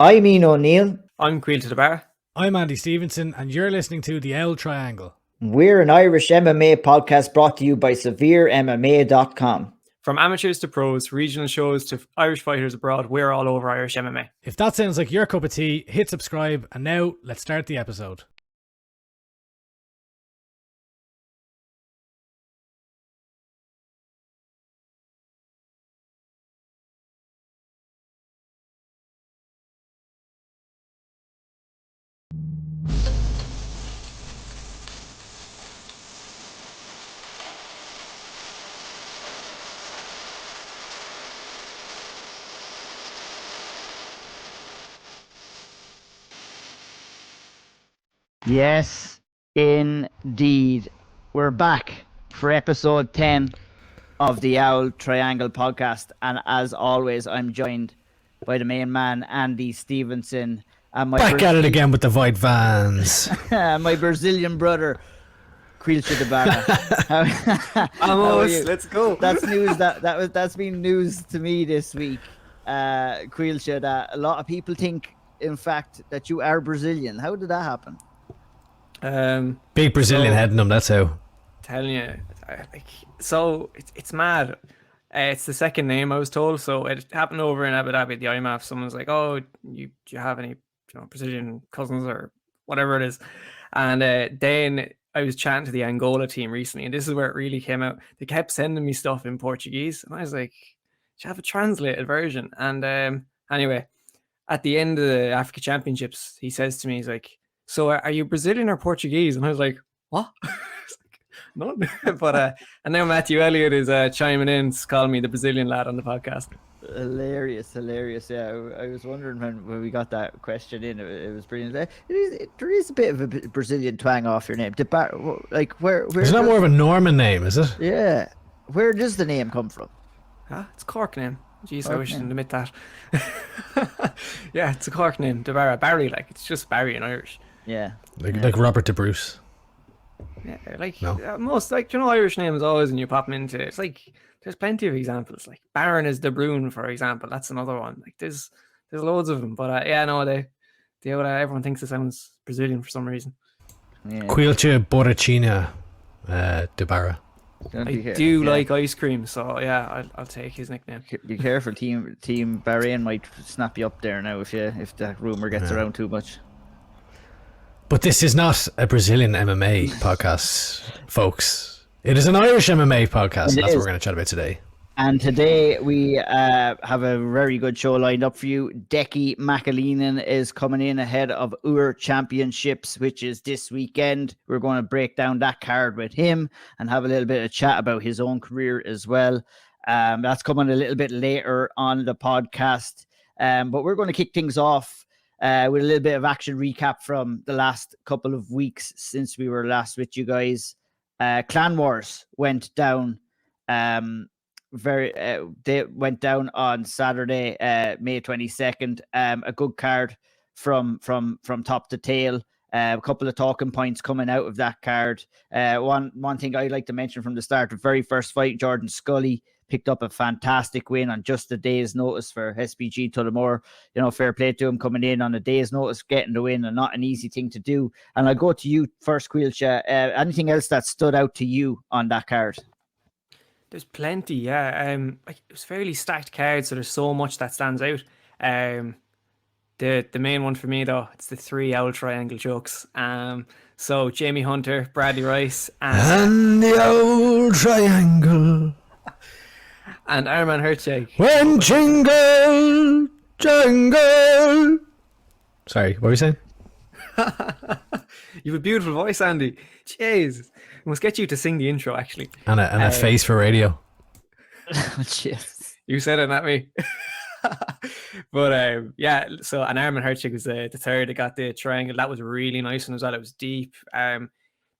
I'm Ian O'Neill. I'm Caoilte Barra. I'm Andy Stevenson, and you're listening to the Auld Triangle. We're an Irish MMA podcast brought to you by SevereMMA.com. From amateurs to pros, regional shows to Irish fighters abroad, we're all over Irish MMA. If that sounds like your cup of tea, hit subscribe, and now let's start the episode. Yes, indeed. We're back for episode 10 of the Auld Triangle podcast. And as always, I'm joined by the main man, Andy Stevenson. And Back at it again with the white vans. my Brazilian brother, Caoilte Barra. Almost, let's go. That's news that's been news to me this week. Caoilte, that a lot of people think, in fact, that you are Brazilian. How did that happen? Big Brazilian head in them, that's how. Telling you, it's mad. It's the second name I was told. So it happened over in Abu Dhabi, the IMMAF. Someone's like, "Oh, do you have any Brazilian cousins or whatever it is?" And then I was chatting to the Angola team recently, and this is where it really came out. They kept sending me stuff in Portuguese, and I was like, "Do you have a translated version?" And anyway, at the end of the Africa Championships, he says to me, he's like, "So are you Brazilian or Portuguese?" And I was like, "What?" None. But and now Matthew Elliott is chiming in, calling me the Brazilian lad on the podcast. Hilarious. Yeah, I was wondering when we got that question in, it was brilliant. There is a bit of a Brazilian twang off your name. Where It's not more of a Norman name, is it? Yeah. Where does the name come from? It's a Cork name. Jeez, Cork I wish I name. didn't admit that. Yeah, it's a Cork name. Barry, like it's just Barry in Irish. Yeah. Like Robert de Bruce. Yeah, like No. most, like, Irish names always, and you pop them into, it's like there's plenty of examples. Like Baron is De Bruyne, for example. That's another one. Like there's loads of them. But everyone thinks it sounds Brazilian for some reason. Yeah. Caoilte Borrachina de Barra. I do like ice cream, so yeah, I'll take his nickname. Be careful, Team Bahrain might snap you up there now if that rumor gets around too much. But this is not a Brazilian MMA podcast, folks. It is an Irish MMA podcast, and that's what we're going to chat about today. And today we have a very good show lined up for you. Decky McAleenan is coming in ahead of Iúr Championships, which is this weekend. We're going to break down that card with him and have a little bit of chat about his own career as well. That's coming a little bit later on the podcast. But we're going to kick things off with a little bit of action recap from the last couple of weeks since we were last with you guys. Clan Wars went down. They went down on Saturday, May 22nd. A good card from top to tail. A couple of talking points coming out of that card. One thing I'd like to mention from the start: the very first fight, Jordan Scully picked up a fantastic win on just a day's notice for SPG Tullamore. Fair play to him coming in on a day's notice, getting the win, and not an easy thing to do. And I'll go to you first, Caoilte. Anything else that stood out to you on that card? There's plenty, yeah. It was a fairly stacked card, so there's so much that stands out. The main one for me, though, it's the 3 Auld Triangle jokes. So Jamie Hunter, Bradley Rice, And the Auld Triangle. and Arman Hertzog. When jingle, jangle. Sorry, what were you saying? You have a beautiful voice, Andy. Jeez. We must get you to sing the intro, actually. And a face for radio. Jeez. You said it, not me. But yeah, so and Arman Hertzog was the third that got the triangle. That was a really nice one as well. It was deep.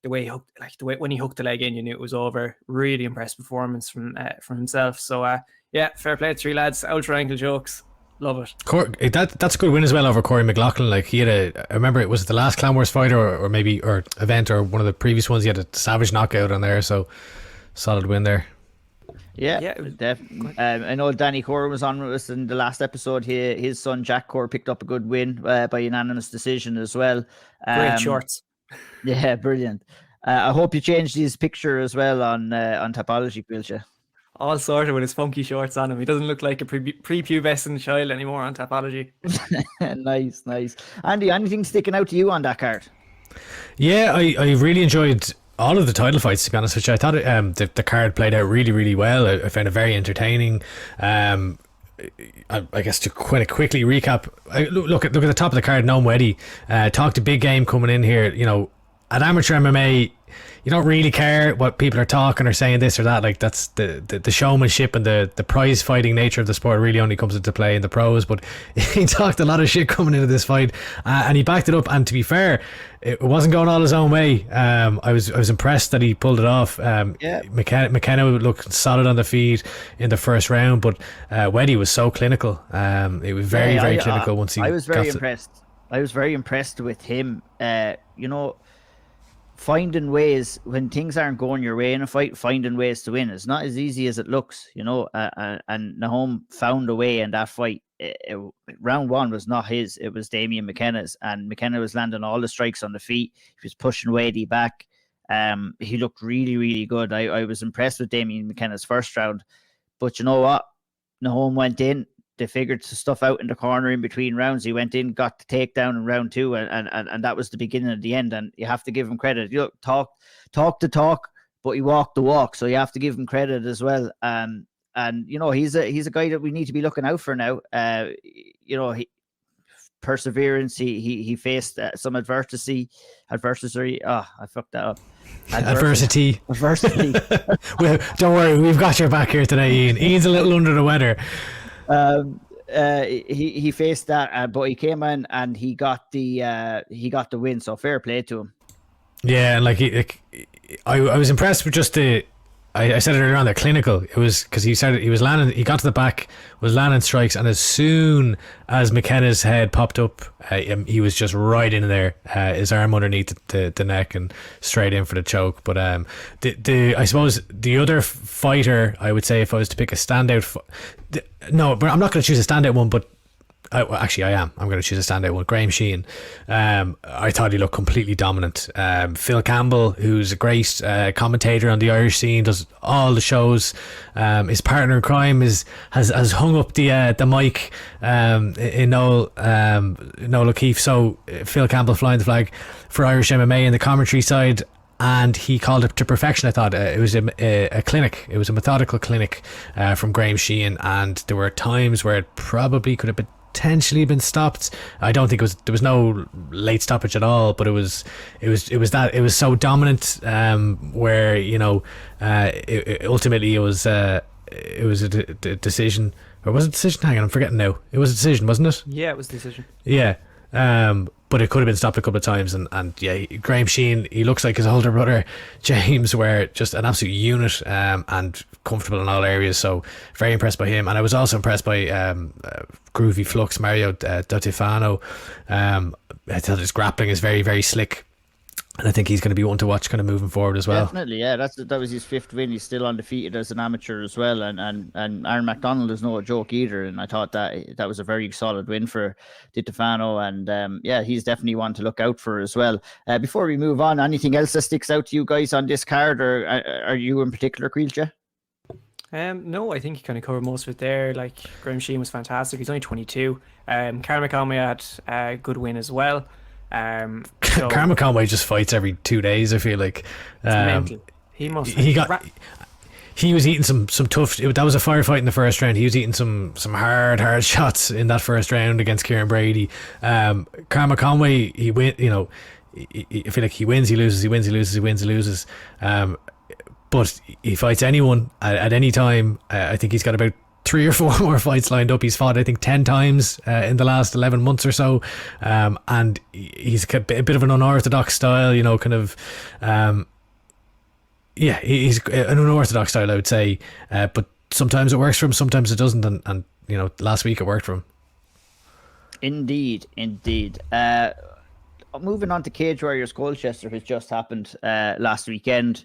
The way he hooked, when he hooked the leg in, you knew it was over. Really impressive performance from himself. So yeah, fair play to 3 lads. Auld Triangle jokes. Love it. That's a good win as well over Corey McLaughlin. Like I remember it was the last Clan Wars fight or event or one of the previous ones. He had a savage knockout on there, so solid win there. Yeah, definitely. I know Danny Core was on with us in the last episode. His son Jack Core picked up a good win by unanimous decision as well. Great shorts. Yeah, brilliant. I hope you changed his picture as well on Topology, Caoilte. All sorted with his funky shorts on him. He doesn't look like a prepubescent child anymore on Topology. Nice. Andy, anything sticking out to you on that card? Yeah, I really enjoyed all of the title fights, to be honest with you. I thought the card played out really, really well. I found it very entertaining. I guess to quite quickly recap, look at the top of the card. Noam Weddy talked a big game coming in here. You know, at amateur MMA, you don't really care what people are talking or saying this or that. Like, that's the showmanship and the prize fighting nature of the sport really only comes into play in the pros. But he talked a lot of shit coming into this fight, and he backed it up. And to be fair, it wasn't going all his own way. I was impressed that he pulled it off. McKenna looked solid on the feet in the first round, but Weddy was so clinical. It was very clinical once he. I was very impressed. I was very impressed with him. You know, finding ways when things aren't going your way in a fight, finding ways to win. It's not as easy as it looks, you know. And Nahum found a way in that fight. Round one was not his; it was Damien McKenna's, and McKenna was landing all the strikes on the feet. He was pushing Wadey back. He looked really, really good. I was impressed with Damien McKenna's first round, but you know what? Nahum went in. They figured stuff out in the corner in between rounds. He went in, got the takedown in round two, and that was the beginning of the end. And you have to give him credit. You know, talk the talk, but he walked the walk. So you have to give him credit as well. And you know, he's a guy that we need to be looking out for now. You know, perseverance. He faced some adversity. Oh, I fucked that up. Adversity. Well, don't worry, we've got your back here today, Ian. Ian's a little under the weather. He faced that, but he came in and he got the win. So fair play to him. Yeah, and I was impressed with just the. I said it earlier on, they're clinical. It was because he said he was landing. He got to the back, was landing strikes, and as soon as McKenna's head popped up, he was just right in there. His arm underneath the neck and straight in for the choke. But I suppose the other fighter, I would say, if I was to pick a standout, no, but I'm not going to choose a standout one. But actually, I am. I'm going to choose a standout one. Graham Sheehan. I thought he looked completely dominant. Phil Campbell, who's a great commentator on the Irish scene, does all the shows. His partner in crime has hung up the mic in Noel O'Keefe. So Phil Campbell flying the flag for Irish MMA in the commentary side. And he called it to perfection. I thought it was a clinic. It was a methodical clinic from Graham Sheehan, and there were times where it probably could have potentially been stopped. I don't think there was no late stoppage at all, but it was so dominant where, you know, ultimately it was a decision, or was it a decision? Hang on, I'm forgetting now. It was a decision, wasn't it? Yeah, it was a decision. Yeah. But it could have been stopped a couple of times, and yeah, Graham Sheehan, he looks like his older brother James, where just an absolute unit and comfortable in all areas. So very impressed by him, and I was also impressed by Groovy Flux Mario D'Otefano. I thought his grappling is very, very slick. And I think he's going to be one to watch kind of moving forward as well. Definitely, yeah. That was his fifth win. He's still undefeated as an amateur as well. And Aaron McDonald is no joke either. And I thought that was a very solid win for D'Otefano. And yeah, he's definitely one to look out for as well. Before we move on, anything else that sticks out to you guys on this card, or are you in particular, Caoilte? No, I think he kind of covered most of it there. Like, Graham Sheehan was fantastic. He's only 22. Conor Mccarthy had a good win as well. Conor Conway just fights every 2 days, I feel like. He must. He was eating some tough. That was a firefight in the first round. He was eating some hard shots in that first round against Kieran Brady. Conor Conway, he win. You know, I feel like he wins, he loses, he wins, he loses, he wins, he loses. But he fights anyone at any time. I think he's got about 3 or 4 more fights lined up. He's fought, I think, 10 times in the last 11 months or so. And he's a bit of an unorthodox style, you know, kind of. He's an unorthodox style, I would say. But sometimes it works for him, sometimes it doesn't. And you know, last week it worked for him. Indeed. Moving on to Cage Warriors Colchester, which just happened last weekend.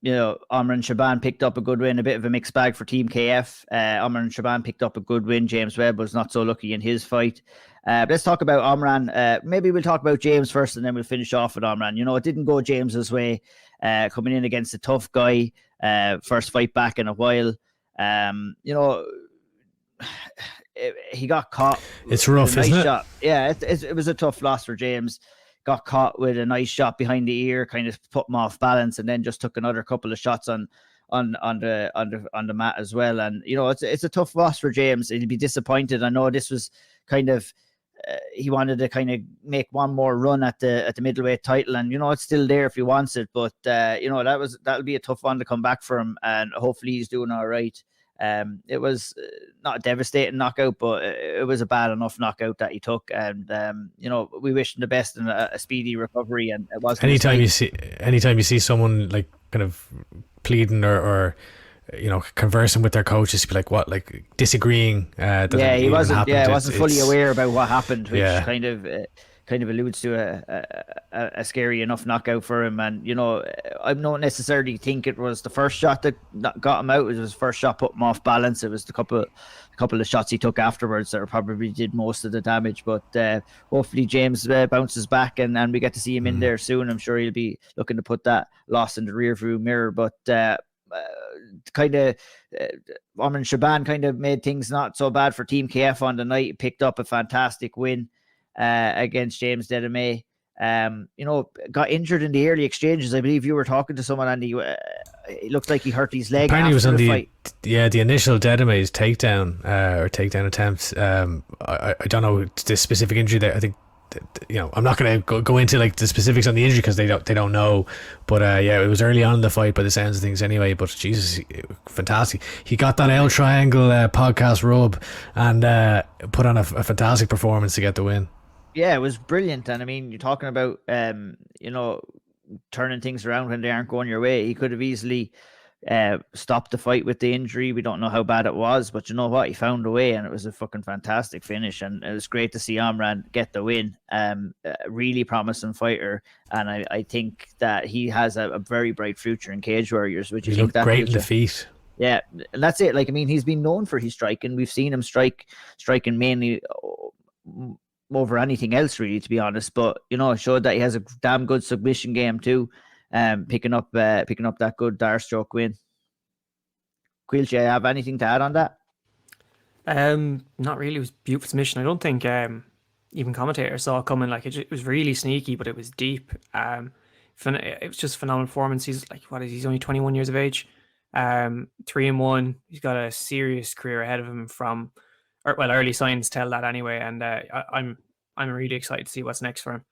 Omran Shaban picked up a good win, a bit of a mixed bag for Team KF. Omran Shaban picked up a good win. James Webb was not so lucky in his fight. Let's talk about Omran. Maybe we'll talk about James first, and then we'll finish off with Omran. It didn't go James's way, coming in against a tough guy, first fight back in a while. He got caught. It's rough, isn't it? Shot. Yeah, it was a tough loss for James. Got caught with a nice shot behind the ear, kind of put him off balance, and then just took another couple of shots on the mat as well. And it's a tough loss for James. He'll be disappointed. I know this was kind of he wanted to kind of make one more run at the middleweight title, and it's still there if he wants it. But that'll be a tough one to come back for him, and hopefully he's doing all right. It was not a devastating knockout, but it was a bad enough knockout that he took. And, we wish him the best in a speedy recovery. And it wasn't anytime you see someone like kind of pleading or conversing with their coaches, be like, what, like disagreeing. He wasn't fully aware about what happened, which kind of alludes to a scary enough knockout for him. And I don't necessarily think it was the first shot that got him out. It was his first shot put him off balance. It was the couple of shots he took afterwards that probably did most of the damage. But hopefully James bounces back and we get to see him in there soon. I'm sure he'll be looking to put that loss in the rear view mirror. But Omran Shaban kind of made things not so bad for Team KF on the night. He picked up a fantastic win against James Dedeme. Got injured in the early exchanges. I believe you were talking to someone, and it looked like he hurt his leg. Apparently, he was on the fight. The initial Dedeme's takedown or takedown attempt. I don't know the specific injury there. I think I'm not going to go into like the specifics on the injury because they don't know. But it was early on in the fight by the sounds of things anyway. But Jesus, fantastic! He got that Auld Triangle podcast rub and put on a fantastic performance to get the win. Yeah, it was brilliant. And I mean, you're talking about turning things around when they aren't going your way. He could have easily stopped the fight with the injury. We don't know how bad it was, but you know what? He found a way, and it was a fucking fantastic finish. And it was great to see Omran get the win. A really promising fighter, and I think that he has a very bright future in Cage Warriors. Which he looked great in the feet. Yeah, and that's it. Like, I mean, he's been known for his striking. We've seen him striking mainly over anything else, really, to be honest. But it showed that he has a damn good submission game too. Picking up that good Darstroke win. Caoilte, you have anything to add on that? Not really. It was beautiful submission. I don't think even commentators saw it coming. Like, it was really sneaky, but it was deep. It was just a phenomenal performance. He's like, he's only 21 years of age. 3-1. He's got a serious career ahead of him early signs tell that anyway. And I'm really excited to see what's next for him.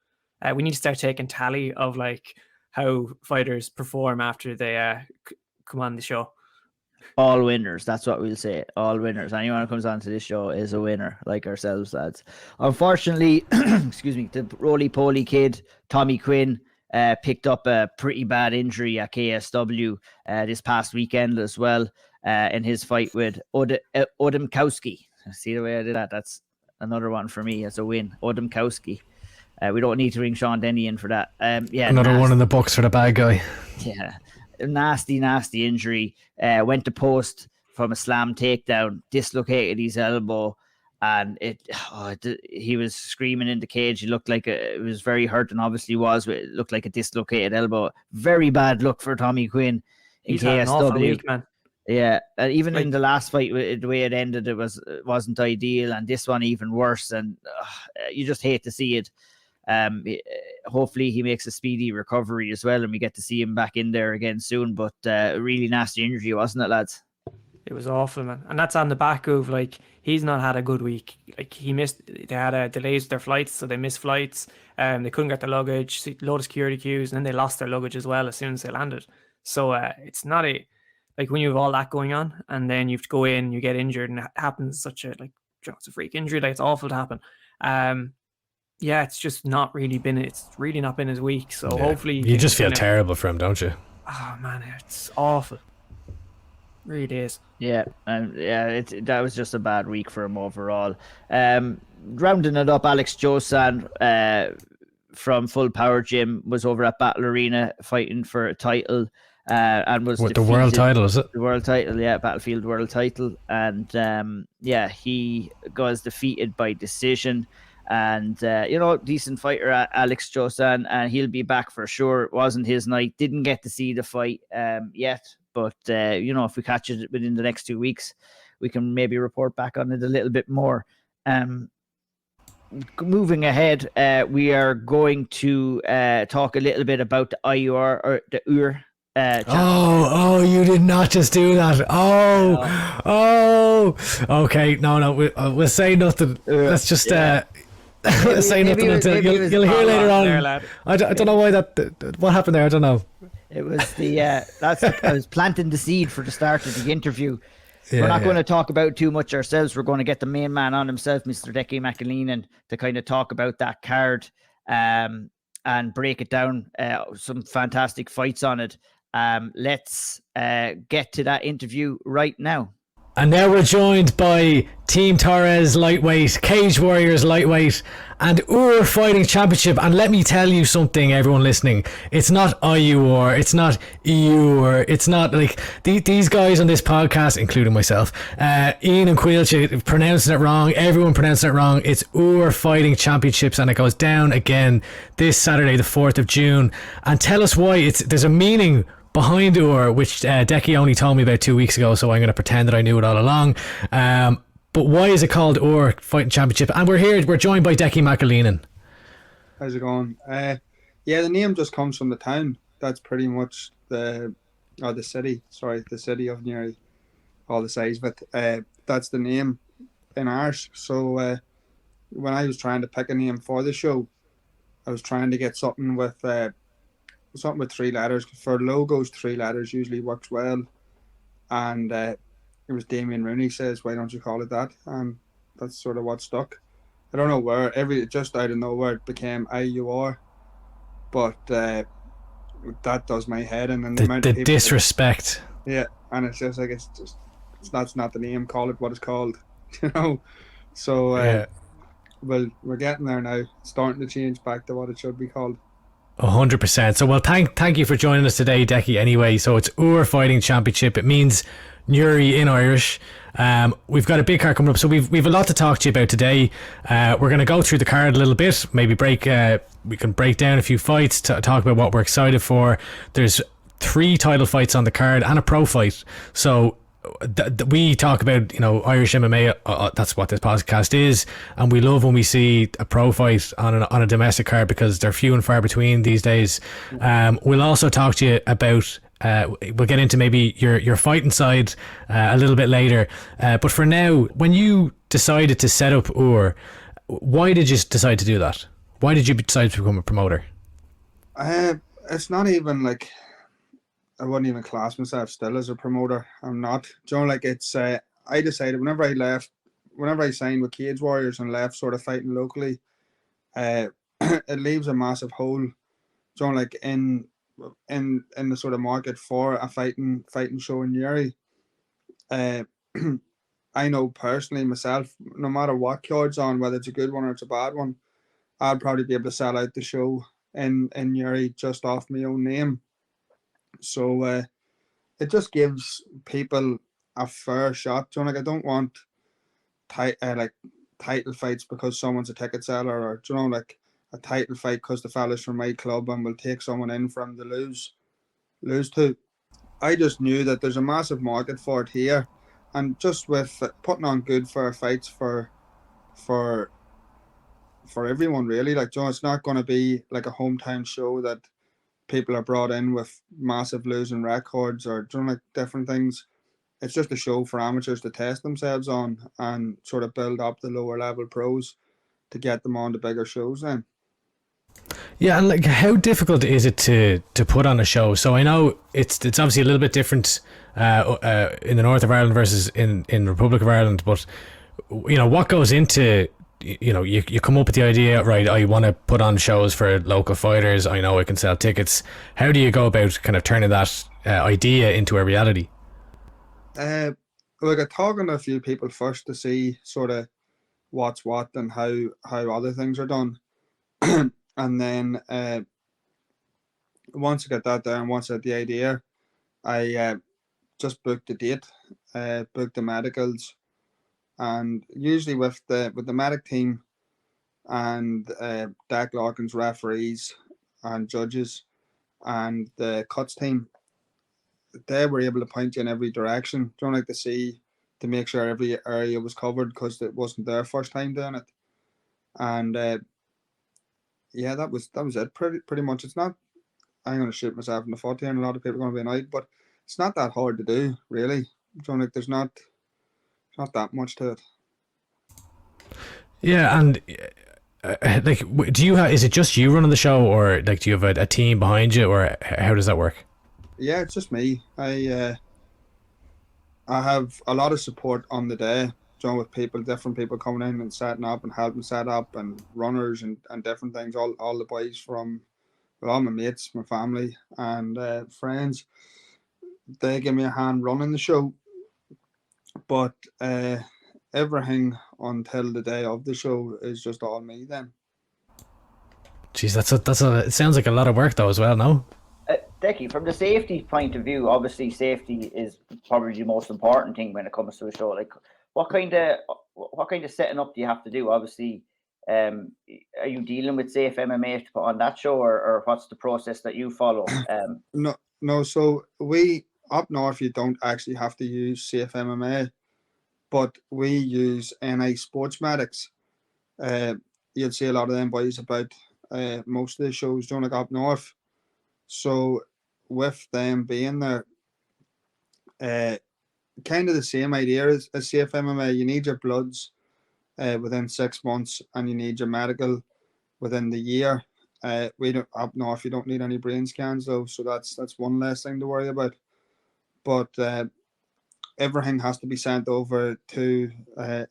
We need to start taking tally of like how fighters perform after they come on the show. All winners, that's what we'll say. All winners. Anyone who comes onto this show is a winner, like ourselves, lads. Unfortunately, excuse me, the roly-poly kid, Tommy Quinn, picked up a pretty bad injury at KSW this past weekend as well, in his fight with Odemkowski. See the way I did that? That's another one for me. It's a win. Odemkowski. We don't need to ring Sean Denny in for that. Another one in the books for the bad guy. Yeah, nasty injury. Went to post from a slam takedown, dislocated his elbow, and he was screaming in the cage. He looked like it was very hurt, and obviously was. It looked like a dislocated elbow. Very bad look for Tommy Quinn in He's KSW. had an awful week, man. Yeah, even in the last fight, the way it ended, it wasn't ideal, and this one even worse. And you just hate to see it. Hopefully he makes a speedy recovery as well, and we get to see him back in there again soon. But a really nasty injury, wasn't it, lads? It was awful, man. And that's on the back of, like, he's not had a good week. Like, they had delays with their flights, so they missed flights. They couldn't get their luggage, a load of security queues, and then they lost their luggage as well as soon as they landed. So it's not like when you have all that going on, and then you have to go in, you get injured, and it happens it's a freak injury. Like, it's awful to happen. It's just not really been. It's really not been his week. So hopefully, you just feel terrible for him, don't you? Oh man, it's awful. It really is. Yeah, that was just a bad week for him overall. Rounding it up, Alex Josan from Full Power Gym was over at Battle Arena fighting for a title. and was With the world title, is it? The world title, yeah, Battlefield world title. And he was defeated by decision. And decent fighter, Alex Josan, and he'll be back for sure. It wasn't his night. Didn't get to see the fight yet, but if we catch it within the next 2 weeks, we can maybe report back on it a little bit more. Moving ahead, we are going to talk a little bit about the Iúr or the Iúr. You did not just do that. Okay. No, we'll say nothing. Let's just say nothing until you'll hear later on. I don't know why what happened there. I don't know. It was I was planting the seed for the start of the interview. We're not going to talk about too much ourselves. We're going to get the main man on himself, Mr. Decky McAleenan, to kind of talk about that card and break it down. Some fantastic fights on it. Let's get to that interview right now. And now we're joined by Team Torres lightweight, Cage Warriors lightweight, and Iúr Fighting Championship. And let me tell you something, everyone listening. It's not Iúr, it's not Iúr, it's not like these guys on this podcast, including myself, Ian and Caoilte, pronouncing it wrong. Everyone pronouncing it wrong. It's Iúr Fighting Championships, and it goes down again this Saturday, the 4th of June. And tell us why. There's a meaning behind Iúr, which Decky only told me about 2 weeks ago, so I'm going to pretend that I knew it all along. But why is it called Iúr Fighting Championship? And we're joined by Decky McAleenan. How's it going? The name just comes from the town. That's pretty much the city of Newry, all the size of it. That's the name in Irish. So when I was trying to pick a name for the show, I was trying to get something with 3 letters. For logos, 3 letters usually works well. And it was Damien Rooney says, why don't you call it that? And that's sort of what stuck. I don't know where, just out of nowhere it became Iúr. But that does my head in. And the disrespect. And it's just like, that's not the name, call it what it's called. So well, we're getting there now. It's starting to change back to what it should be called. 100%. So, well, thank you for joining us today, Decky. Anyway, so it's Iúr Fighting Championship. It means Newry in Irish. We've got a big card coming up, so we've a lot to talk to you about today. We're going to go through the card a little bit. Maybe we can break down a few fights to talk about what we're excited for. There's 3 title fights on the card and a pro fight. So we talk about Irish MMA. That's what this podcast is, and we love when we see a pro fight on a domestic card because they're few and far between these days. We'll also talk to you about we'll get into maybe your fighting side a little bit later, but for now, when you decided to set up Iúr, why did you decide to do that? Why did you decide to become a promoter? It's not even like I wouldn't even class myself still as a promoter. I'm not. It's I decided whenever I signed with Cage Warriors and left sort of fighting locally, it leaves a massive hole. In the sort of market for a fighting show in Newry. I know personally myself, no matter what card's on, whether it's a good one or it's a bad one, I'd probably be able to sell out the show in Newry just off my own name. So it just gives people a fair shot. I don't want title fights because someone's a ticket seller, or a title fight because the fella's from my club and will take someone in from the lose to. I just knew that there's a massive market for it here, and just with putting on good fair fights for everyone really. It's not going to be like a hometown show that people are brought in with massive losing records or different things. It's just a show for amateurs to test themselves on and sort of build up the lower level pros to get them on the bigger shows then. Yeah, and how difficult is it to put on a show? So I know it's obviously a little bit different in the north of Ireland versus in the Republic of Ireland, but what goes into you come up with the idea, right? I want to put on shows for local fighters. I know I can sell tickets. How do you go about kind of turning that idea into a reality? I'm talking to a few people first to see sort of what's what and how other things are done. And then once I get that there and once I get the idea, I just booked the date, booked the medicals, and usually with the medic team and Dak Larkin's referees and judges and the cuts team, they were able to point you in every direction. Don't like to see to make sure every area was covered because it wasn't their first time doing it. And yeah, that was it. Pretty much. It's not. I'm going to shoot myself in the foot here, and a lot of people are going to be annoyed, but it's not that hard to do, really. Don't like. There's not that much to it. Yeah, and like, do you have? Is it just you running the show, or like, do you have a team behind you, or how does that work? Yeah, it's just me. I have a lot of support on the day, with different people coming in and setting up and helping set up, and runners and different things. All the boys from, well, all my mates, my family, and friends. They give me a hand running the show, but everything until the day of the show is just all me then. Jeez, it sounds like a lot of work though as well, no? Decky, from the safety point of view, obviously safety is probably the most important thing when it comes to a show. Like, what kind of setting up do you have to do? Obviously, are you dealing with SevereMMA to put on that show, or what's the process that you follow? No. So we up north, you don't actually have to use SevereMMA, but we use NA sports medics. You'd see a lot of them boys about most of the shows, like up north. So with them being there, kind of the same idea as SevereMMA. You need your bloods within 6 months, and you need your medical within the year. We don't up north. You don't need any brain scans though, so that's one less thing to worry about. But everything has to be sent over to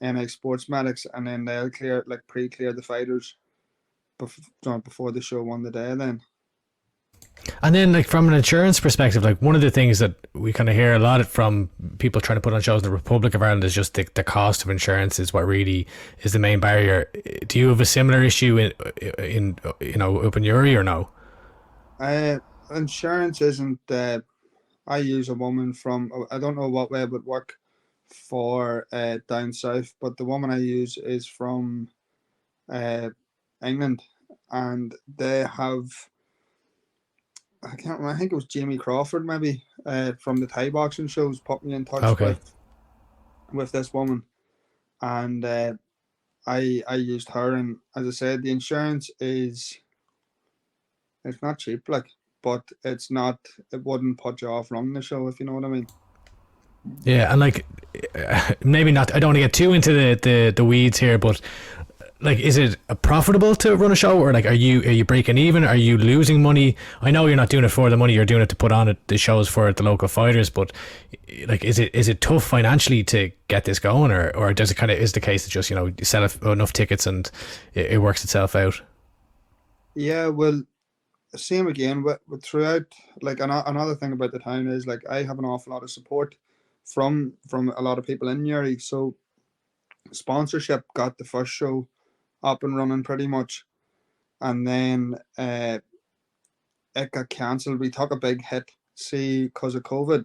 NA Sports Medics, and then they'll pre-clear the fighters before the show on the day then. And then, like, from an insurance perspective, like, one of the things that we kind of hear a lot from people trying to put on shows in the Republic of Ireland is just the cost of insurance is what really is the main barrier. Do you have a similar issue in up in Newry, or no? Insurance isn't. I use a woman from, I don't know what way it would work for down south, but the woman I use is from England, and they have, I can't remember, I think it was Jamie Crawford maybe from the Thai boxing shows put me in touch with this woman, and I used her, and as I said, the insurance it's not cheap, like, but it wouldn't put you off running the show, if you know what I mean. Yeah, and like, maybe not, I don't want to get too into the weeds here, but like, is it profitable to run a show, or like, are you breaking even? Are you losing money? I know you're not doing it for the money, you're doing it to put on the shows for the local fighters, but like, is it tough financially to get this going, or does it kind of is the case that just, you sell enough tickets and it works itself out? Yeah, well, same again with throughout. Like, another thing about the town is, like, I have an awful lot of support from a lot of people in Newry. So sponsorship got the first show up and running pretty much, and then it got cancelled. We took a big hit, because of COVID.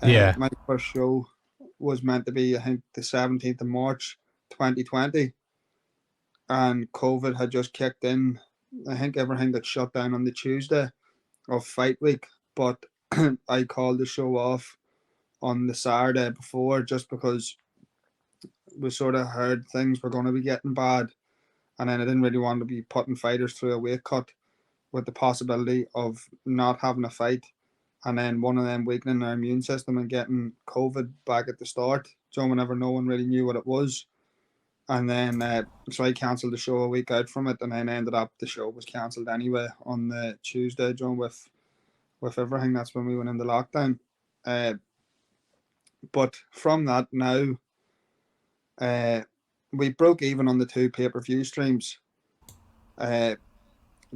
Yeah, my first show was meant to be, I think, the 17th of March 2020, and COVID had just kicked in. I think everything got shut down on the Tuesday of fight week, but I called the show off on the Saturday before, just because we sort of heard things were going to be getting bad, and then I didn't really want to be putting fighters through a weight cut with the possibility of not having a fight, and then one of them weakening their immune system and getting COVID back at the start, whenever no one really knew what it was. And then so I cancelled the show a week out from it, and then ended up the show was cancelled anyway on the Tuesday, with everything. That's when we went into lockdown. But from that now, we broke even on the 2 pay-per-view streams.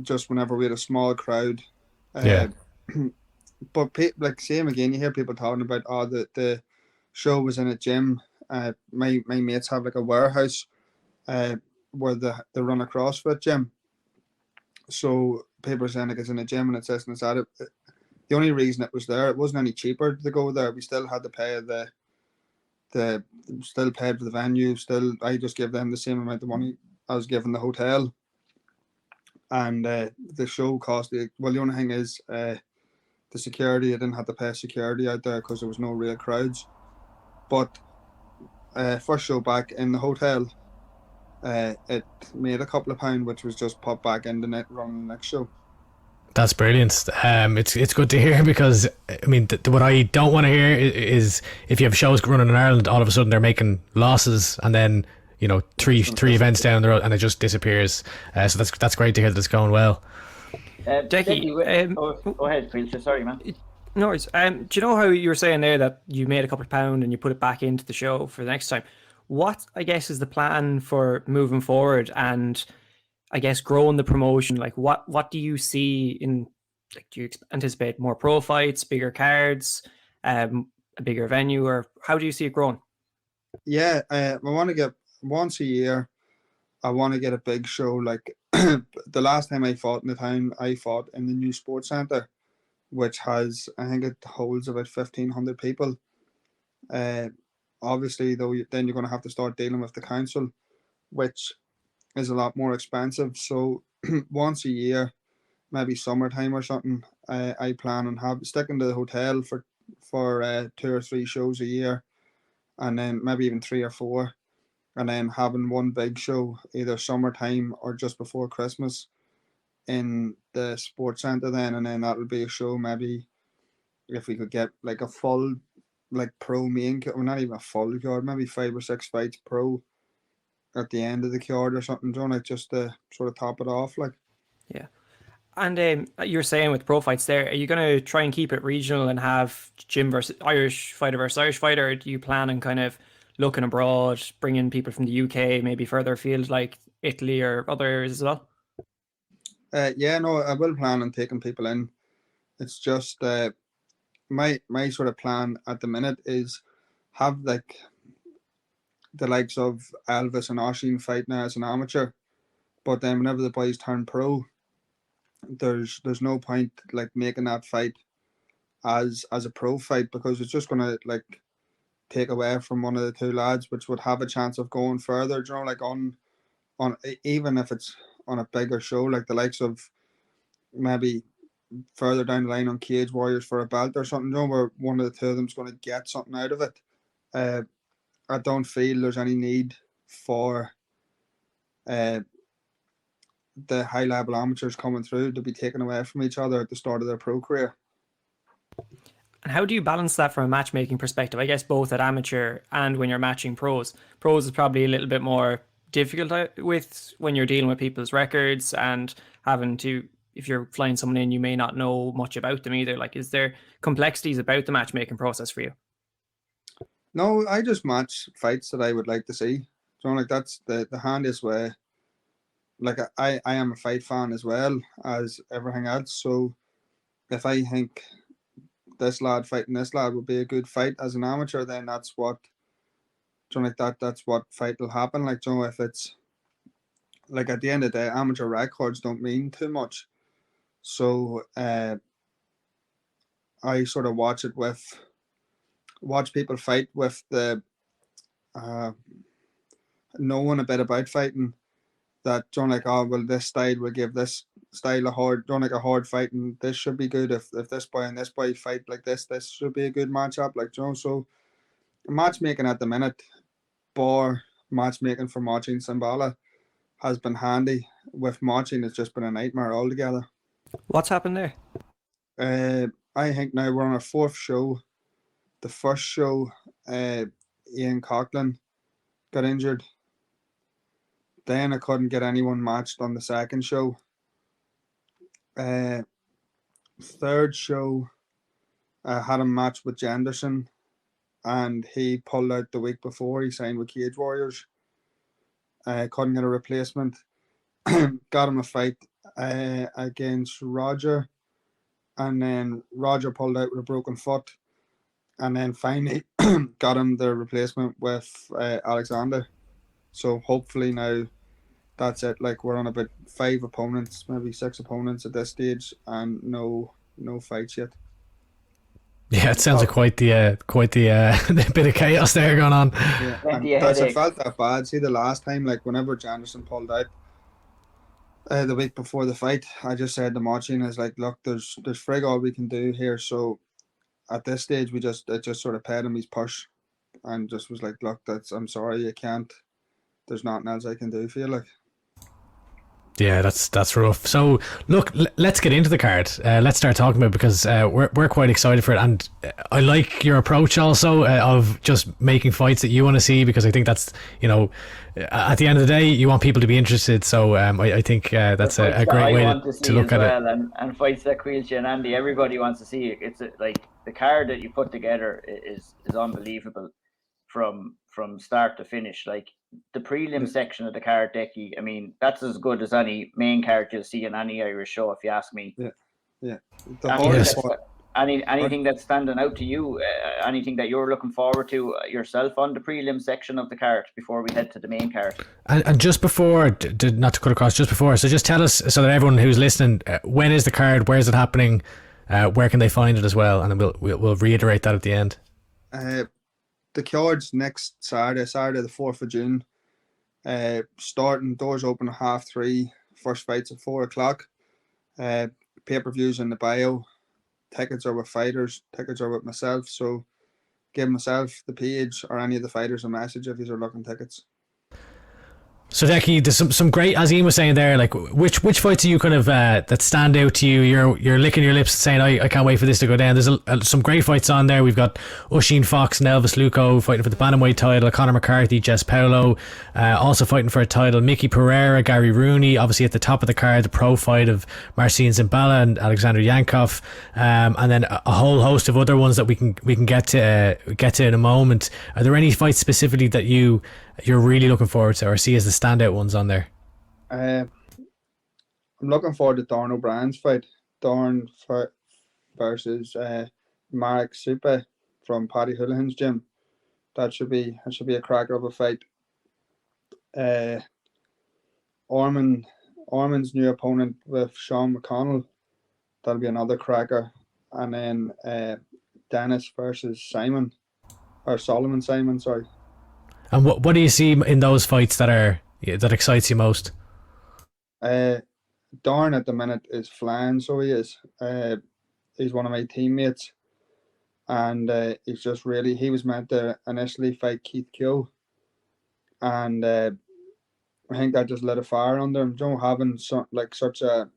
Just whenever we had a small crowd. Yeah. But like, same again, you hear people talking about, the show was in a gym. My mates have like a warehouse where they run a CrossFit gym. So people are saying like it's in a gym and it's this and it's that. the only reason it was there, it wasn't any cheaper to go there. We still had to pay still paid for the venue. Still, I just gave them the same amount of money I was giving the hotel. And the show cost, the only thing is the security. I didn't have to pay security out there because there was no real crowds. But first show back in the hotel, it made a couple of pounds, which was just popped back in the net running the next show. That's brilliant. It's good to hear, because I mean, what I don't want to hear is if you have shows running in Ireland, all of a sudden they're making losses, and then three events down the road and it just disappears. So that's great to hear that it's going well. Decky, go ahead, Caoilte. Sorry, man. No worries. Do you know how you were saying there that you made a couple of pounds and you put it back into the show for the next time? What, I guess, is the plan for moving forward and, I guess, growing the promotion? Like, what do you see in, like, do you anticipate more pro fights, bigger cards, a bigger venue, or how do you see it growing? Yeah, I want to get, once a year, I want to get a big show. Like the last time I fought in the town, I fought in the new sports centre, which has, I think it holds about 1,500 people. Obviously, though, then you're going to have to start dealing with the council, which is a lot more expensive. So once a year, maybe summertime or something, I plan on sticking to the hotel for 2 or 3 shows a year, and then maybe even 3 or 4, and then having one big show either summertime or just before Christmas in the sports centre then, and then that'll be a show maybe if we could get like a full like pro main, or not even a full card, maybe 5 or 6 fights pro at the end of the card or something, don't like, just to sort of top it off, like. Yeah. And you're saying with pro fights there, are you going to try and keep it regional and have Irish fighter versus Irish fighter, or do you plan on kind of looking abroad, bringing people from the UK, maybe further afield like Italy or other areas as well? Yeah, no, I will plan on taking people in. It's just my sort of plan at the minute is have like the likes of Elvis and Oshin fight now as an amateur, but then whenever the boys turn pro, there's no point like making that fight as a pro fight, because it's just gonna like take away from one of the 2 lads, which would have a chance of going further, like on even if it's on a bigger show, like the likes of maybe further down the line on Cage Warriors for a belt or something, where one of the 2 of them's going to get something out of it. I don't feel there's any need for the high level amateurs coming through to be taken away from each other at the start of their pro career. And how do you balance that from a matchmaking perspective? I guess both at amateur and when you're matching pros. Pros is probably a little bit more difficult with when you're dealing with people's records and having to, if you're flying someone in, you may not know much about them either. Like, is there complexities about the matchmaking process for you? No, I just match fights that I would like to see. So like that's the handiest way. Like I am a fight fan as well as everything else. So if I think this lad fighting this lad would be a good fight as an amateur, then that's what, that's what fight will happen. Like, if it's like at the end of the day, amateur records don't mean too much. So I sort of watch people fight with the knowing a bit about fighting, that this style will give this style a hard fight, and this should be good. If this boy and this boy fight like this should be a good matchup. Like, so matchmaking at the minute, bar matchmaking for Mochi and Simbala, has been handy. With Mochi, it's just been a nightmare altogether. What's happened there? I think now we're on our 4th show. The first show, Ian Coughlin got injured. Then I couldn't get anyone matched on the 2nd show. 3rd show, I had a match with Jenderson, and he pulled out the week before. He signed with Cage Warriors. Couldn't get a replacement. Got him a fight against Roger, and then Roger pulled out with a broken foot, and then finally got him the replacement with Alexander. So hopefully now that's it. Like, we're on about 5 opponents, maybe 6 opponents at this stage, and no fights yet. Yeah, it sounds like quite the the bit of chaos there going on. Yeah, Plenty and of that's, I headaches. felt that bad. See, the last time, like whenever Janderson pulled out the week before the fight, I just said to Marcin, "Is like, look, there's frig all we can do here." So at this stage, it just sort of paid him his push, and just was like, "Look, I'm sorry, you can't. There's nothing else I can do for you." Like, Yeah, that's rough. So look, let's get into the card. Let's start talking about it, because we're quite excited for it, and I like your approach also of just making fights that you want to see, because I think that's, you know, at the end of the day, you want people to be interested. So I think that's a great way to look at it. And fights that Caoilte and Andy, everybody wants to see it. It's like the card that you put together is unbelievable from start to finish. Like the prelim section of the card, Decky, I mean, that's as good as any main card you'll see in any Irish show, if you ask me. yeah. Anything that's standing out to you, anything that you're looking forward to yourself on the prelim section of the card before we head to the main card? And just before, not to cut across, just before, so just tell us, so that everyone who's listening, when is the card, where is it happening, where can they find it as well, and then we'll reiterate that at the end. The card's next Saturday the 4th of June. Starting, doors open at 3:30. First fight's at 4 o'clock. Pay-per-views in the bio. Tickets are with fighters. Tickets are with myself. So give myself, the page, or any of the fighters a message if you're looking tickets. So Decky, there's some great, as Ian was saying there, like which fights are you kind of that stand out to you? You're licking your lips saying I can't wait for this to go down. There's some great fights on there. We've got Oisin Fox and Elvis Luco fighting for the bantamweight title. Conor McCarthy, Jess Paulo also fighting for a title. Mickey Pereira, Gary Rooney, obviously at the top of the card, the pro fight of Marcin Zimbala and Alexander Yankov, and then a whole host of other ones that we can get to in a moment. Are there any fights specifically that you're really looking forward to, or see as the standout ones on there? I'm looking forward to Darn O'Brien's fight. Darn versus Marek Supe from Paddy Houlihan's gym. That should be a cracker of a fight. Orman's new opponent with Sean McConnell. That'll be another cracker. And then Dennis versus Solomon Simon, sorry. And what do you see in those fights that excites you most? Darn at the minute is flying, so he is. He's one of my teammates, and he was meant to initially fight Keith Keogh, and I think that just lit a fire under him. Having such a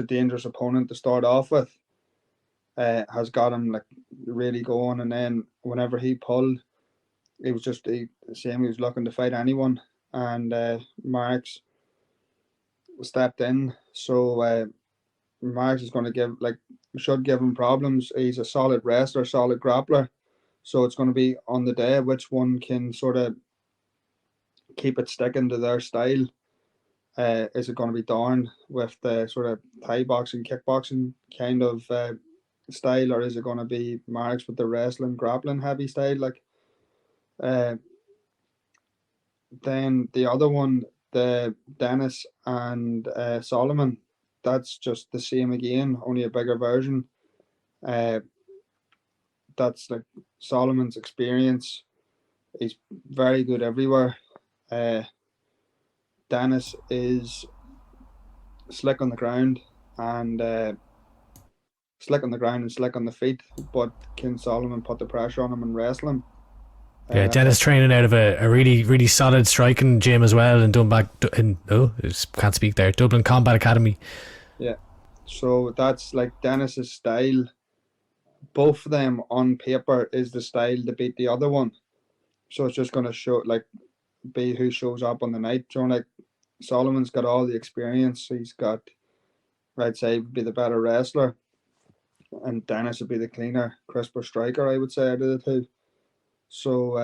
dangerous opponent to start off with has got him like really going, and then whenever he pulled, it was just the same. He was looking to fight anyone, and Marks stepped in. So Marks is going to should give him problems. He's a solid wrestler, solid grappler. So it's going to be on the day which one can sort of keep it sticking to their style. Is it going to be Darn with the sort of Thai boxing, kickboxing kind of style, or is it going to be Marks with the wrestling, grappling heavy style? Then the other one, the Dennis and Solomon, that's just the same again, only a bigger version. That's like Solomon's experience. He's very good everywhere. Dennis is slick on the ground and slick on the feet, but can Solomon put the pressure on him and wrestle him? Yeah, Dennis training out of a really, really solid striking gym as well, and Dublin Combat Academy. Yeah, so that's like Dennis's style. Both of them on paper is the style to beat the other one. So it's just going to be who shows up on the night. Solomon's got all the experience. He's got, I'd say, be the better wrestler, and Dennis would be the cleaner, crisper striker, I would say, out of the two. So,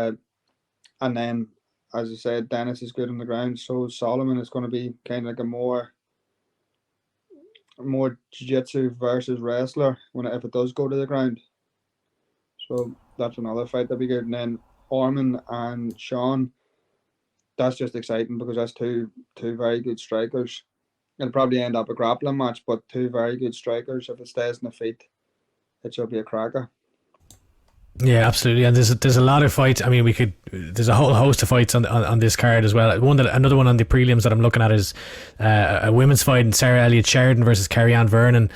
and then, as I said, Dennis is good on the ground. So Solomon is going to be kind of like a more jiu-jitsu versus wrestler if it does go to the ground. So that's another fight that'll be good. And then Orman and Sean, that's just exciting because that's two very good strikers. It'll probably end up a grappling match, but two very good strikers if it stays in the feet. it should be a cracker. Yeah, absolutely, and there's a lot of fights. I mean, there's a whole host of fights on this card as well. Another one on the prelims that I'm looking at is a women's fight in Sarah Elliott Sheridan versus Carrie-Anne Vernon.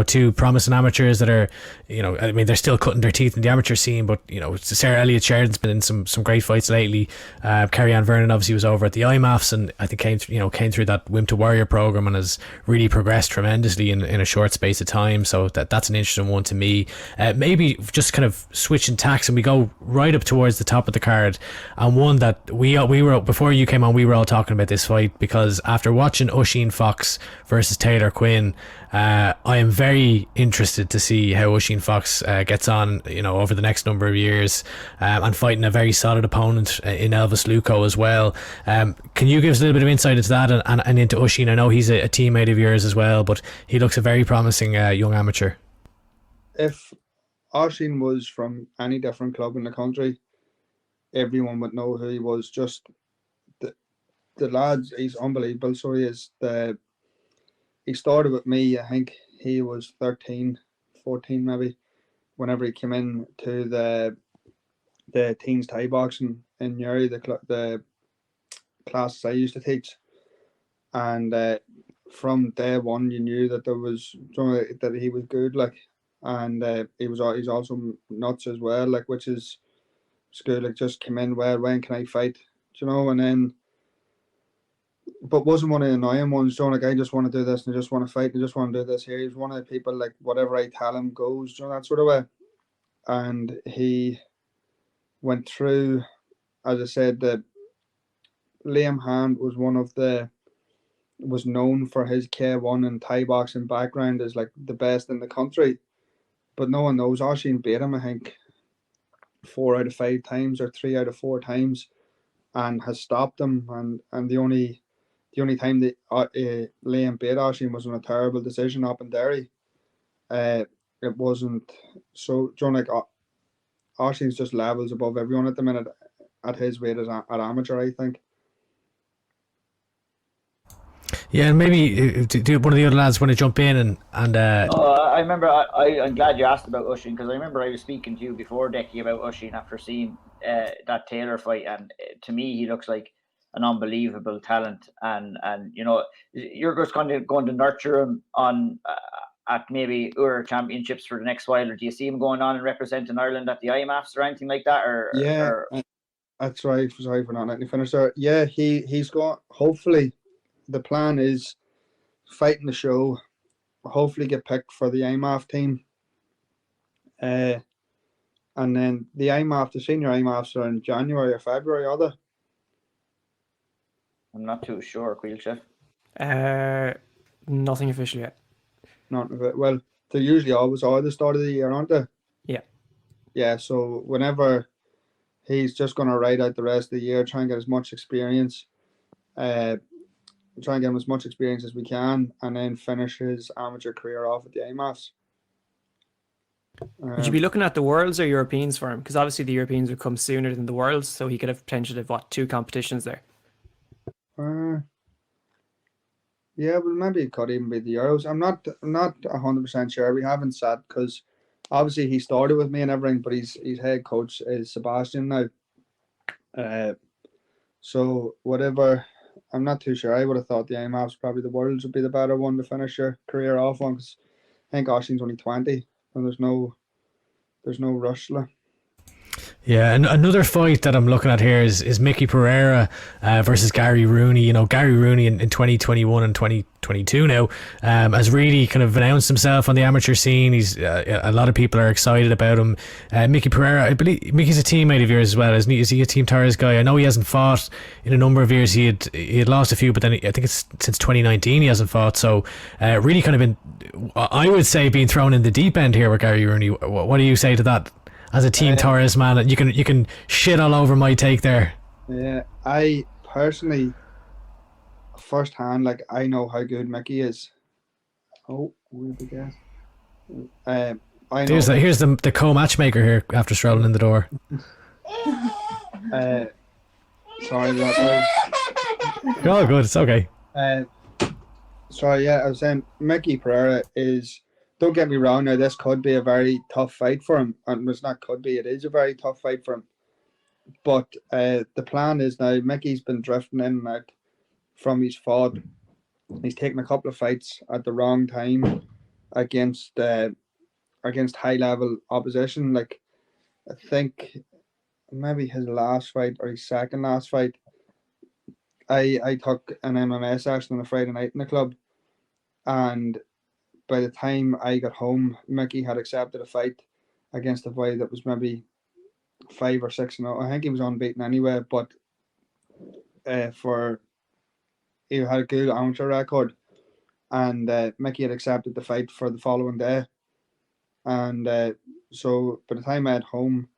Two promising amateurs that are, I mean, they're still cutting their teeth in the amateur scene, but Sarah Elliott Sheridan's been in some great fights lately. Carrie-Anne Vernon obviously was over at the IMMAFs and I think came through that Wim to Warrior program and has really progressed tremendously in a short space of time. So that's an interesting one to me. Maybe just kind of switching tacks and we go right up towards the top of the card, and one that we were, before you came on, we were all talking about this fight because after watching Oisin Fox versus Taylor Quinn, I am very interested to see how Oisin Fox gets on over the next number of years, and fighting a very solid opponent in Elvis Luco as well. Can you give us a little bit of insight into that and into Oisin? I know he's a teammate of yours as well, but he looks a very promising young amateur. If Oisin was from any different club in the country, everyone would know who he was. Just the lads, he's unbelievable. So he is. He started with me, I think he was 13, 14 maybe, whenever he came in to the teens Thai boxing in Newry, the classes I used to teach. And from day one you knew that there was that he was good, like, and he's also nuts as well, like, which is good. Like, just came in, well, when can I fight, and then, but wasn't one of the annoying ones, like, I just want to do this and I just want to fight and I just want to do this here. He's one of the people, like, whatever I tell him goes, that sort of way. And he went through, as I said, the Liam Hand was known for his K1 and Thai boxing background as like the best in the country, but no one knows. Oisin beat him, I think, 4 out of 5 times or 3 out of 4 times, and has stopped him. And the only time that Liam beat Oisin was on a terrible decision up in Derry. It wasn't so. Like, Oisin's just levels above everyone at the minute at his weight at amateur, I think. Yeah, and maybe do one of the other lads want to jump in and I remember I'm glad you asked about Oisin, because I remember I was speaking to you before, Decky, about Oisin after seeing that Taylor fight, and to me he looks like an unbelievable talent, and you're just going to nurture him on at maybe Iúr championships for the next while, or do you see him going on and representing Ireland at the IMMAFs or anything like that? That's right. Sorry for not letting you finish there. Yeah, he's got, hopefully the plan is fighting the show, hopefully get picked for the IMMAF team, and then the IMMAF, the senior IMMAFs are in January or February, are they? I'm not too sure, Caoilte. Nothing official yet. Not well. They usually always are the start of the year, aren't they? Yeah. Yeah. So whenever he's just going to ride out the rest of the year, try and get as much experience, try and get him as much experience as we can, and then finish his amateur career off at the IMMAFs. Would you be looking at the Worlds or Europeans for him? Because obviously the Europeans would come sooner than the Worlds, so he could have potential of 2 competitions there. Yeah, well, maybe it could even be the Euros. I'm not 100% sure. We haven't sat, because obviously he started with me and everything, but his head coach is Sebastian now. So whatever, I'm not too sure. I would have thought the IMMAFs, probably the Worlds, would be the better one to finish your career off on, because I think Oisin's only 20 and there's no rush. Yeah, and another fight that I'm looking at here is Mickey Pereira versus Gary Rooney. Gary Rooney in 2021 and 2022 now has really kind of announced himself on the amateur scene. He's a lot of people are excited about him. Mickey Pereira, I believe Mickey's a teammate of yours as well, isn't he? Is he a Team Tara's guy? I know he hasn't fought in a number of years. He had lost a few, but then I think it's since 2019 he hasn't fought. So really kind of been, I would say, being thrown in the deep end here with Gary Rooney. What do you say to that? As a Team Torres man, you can shit all over my take there. Yeah, I personally, firsthand, like, I know how good Mickey is. Oh, where'd we get? I know. Here's the co-matchmaker here after strolling in the door. Sorry about that. Oh, good. It's okay. Sorry, yeah, I was saying Mickey Pereira is don't get me wrong. Now, this could be a very tough fight for him, and it's not could be. It is a very tough fight for him. But the plan is now. Mickey's been drifting in and out from his fought. He's taken a couple of fights at the wrong time against high level opposition. Like, I think maybe his last fight or his second last fight, I took an MMA session on a Friday night in the club, and by the time I got home, Mickey had accepted a fight against a boy that was maybe 5 or 6-0. I think he was unbeaten anyway, but he had a good amateur record, and Mickey had accepted the fight for the following day. And so by the time I had home,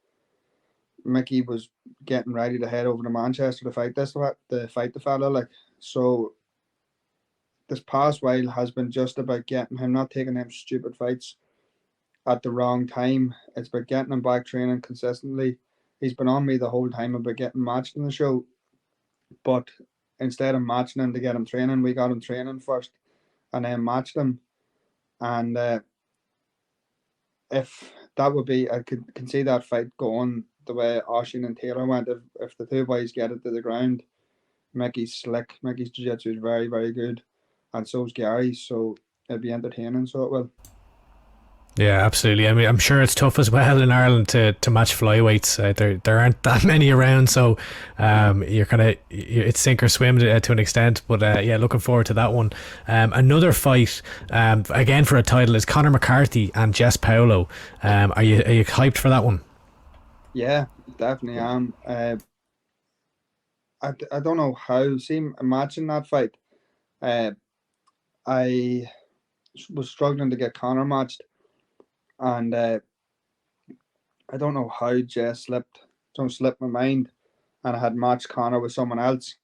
Mickey was getting ready to head over to Manchester to fight the fella. Like, so this past while has been just about getting him, not taking them stupid fights at the wrong time. It's about getting him back training consistently. He's been on me the whole time about getting matched in the show, but instead of matching him to get him training, we got him training first and then matched him. And if that would be, I can see that fight going the way Oshin and Taylor went. If the two boys get it to the ground, Mickey's slick. Mickey's jiu-jitsu is very, very good, and so is Gary's. So it'll be entertaining. So it will. Yeah, absolutely. I mean, I'm sure it's tough as well in Ireland to match flyweights. There aren't that many around, so you're kind of, it's sink or swim to an extent. But yeah, looking forward to that one. Another fight, again for a title, is Conor McCarthy and Jess Paulo. Are you hyped for that one? Yeah, definitely am. I don't know how. See, imagine that fight. I was struggling to get Conor matched. And I don't know how Jess slipped my mind, and I had matched Conor with someone else.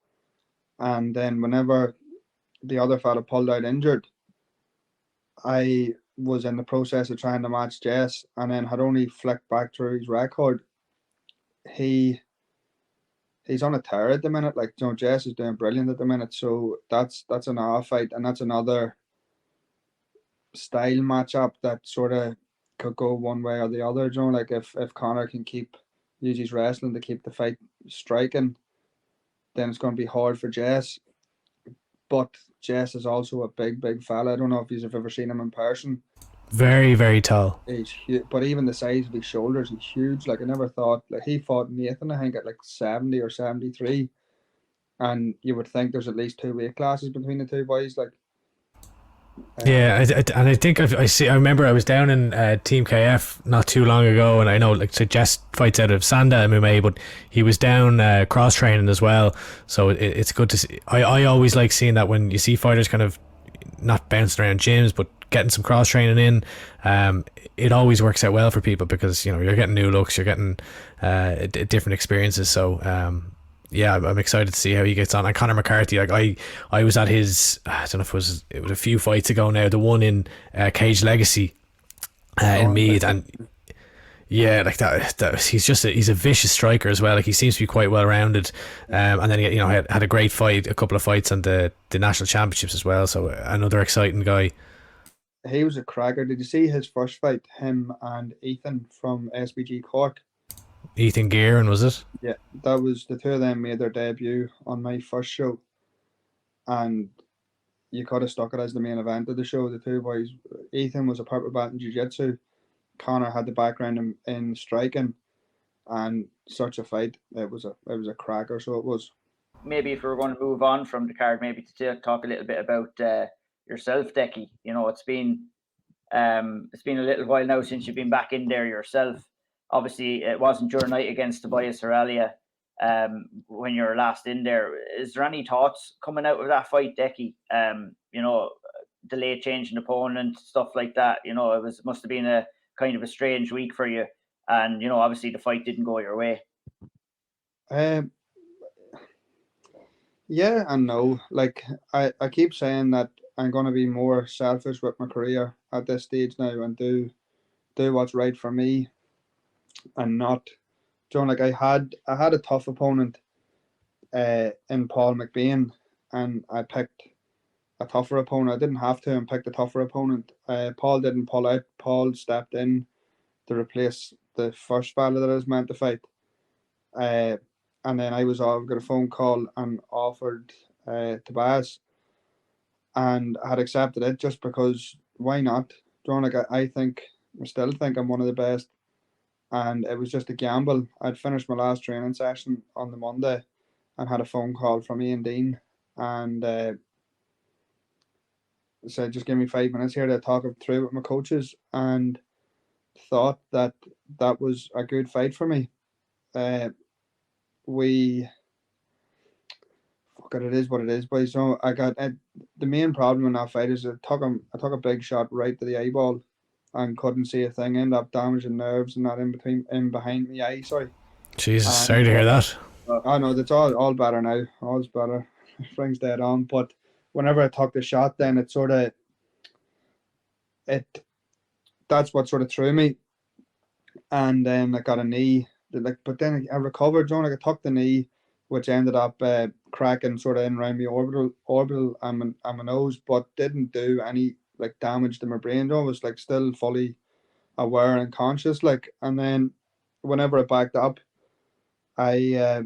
And then whenever the other fella pulled out injured, I was in the process of trying to match Jess, and then had only flicked back through his record. He's on a tear at the minute. Like, you know, Jess is doing brilliant at the minute. So that's an off fight, and that's another style matchup that sort of could go one way or the other. You know, like if Conor can use his wrestling to keep the fight striking, then it's going to be hard for Jess. But Jess is also a big fella. I don't know if you've ever seen him in person. Very, very tall. He's huge, but even the size of his shoulders, he's huge. Like, I never thought, like, he fought Nathan, I think, at like 70 or 73, and you would think there's at least 2 weight classes between the two boys. Like, yeah, and I think I remember I was down in Team KF not too long ago, and I know, like, so Jess fights out of Sanda MMA, but he was down cross training as well. So it's good to see. I always like seeing that when you see fighters kind of not bouncing around gyms, but getting some cross training in. It always works out well for people, because, you know, you're getting new looks, you're getting different experiences. So yeah, I'm excited to see how he gets on. And Conor McCarthy, like I was at his, I don't know if it was a few fights ago now, the one in Cage Legacy in Meath, and yeah, like that he's a vicious striker as well. Like, he seems to be quite well rounded, and then he, you know, had a great fight, a couple of fights on the national championships as well. So another exciting guy. He was a cracker. Did you see his first fight, him and Ethan from SBG Cork? Ethan Gearin, was it? Yeah, that was, the two of them made their debut on my first show, and you could have stuck it as the main event of the show. The two boys, Ethan was a purple belt in jiu-jitsu, Conor had the background in striking, and such a fight. It was a cracker. So it was. Maybe if we were going to move on from the card, maybe to talk a little bit about yourself, Decky. You know, it's been a little while now since you've been back in there yourself. Obviously, it wasn't your night against Tobias Harila when you were last in there. Is there any thoughts coming out of that fight, Decky? You know, delayed changing opponent, stuff like that. You know, must have been a kind of a strange week for you. And, you know, obviously the fight didn't go your way. Yeah and no. Like, I keep saying that I'm going to be more selfish with my career at this stage now, and do what's right for me, and not, John. Like, I had a tough opponent in Paul McBain, and I picked a tougher opponent. I didn't have to and picked a tougher opponent. Paul didn't pull out. Paul stepped in to replace the first fella that I was meant to fight. And then I got a phone call and offered Tobias, and I had accepted it just because why not? Like I still think I'm one of the best, and it was just a gamble. I'd finished my last training session on the Monday and had a phone call from Ian Dean, and said, just give me 5 minutes here to talk it through with my coaches, and thought that was a good fight for me. It is what it is, boys. So I got the main problem in that fight is I took a big shot right to the eyeball and couldn't see a thing. Ended up damaging nerves and that in behind my eye. Sorry. Jesus, sorry to hear that. I know that's all better now. All's better. Things dead on. But whenever I took the shot, then that's what sort of threw me. And then I got a knee. But then I recovered, John. I took the knee, which ended up cracking sort of in around my orbital and my nose, but didn't do any damage to my brain. I was still fully aware and conscious. And then whenever I backed up, I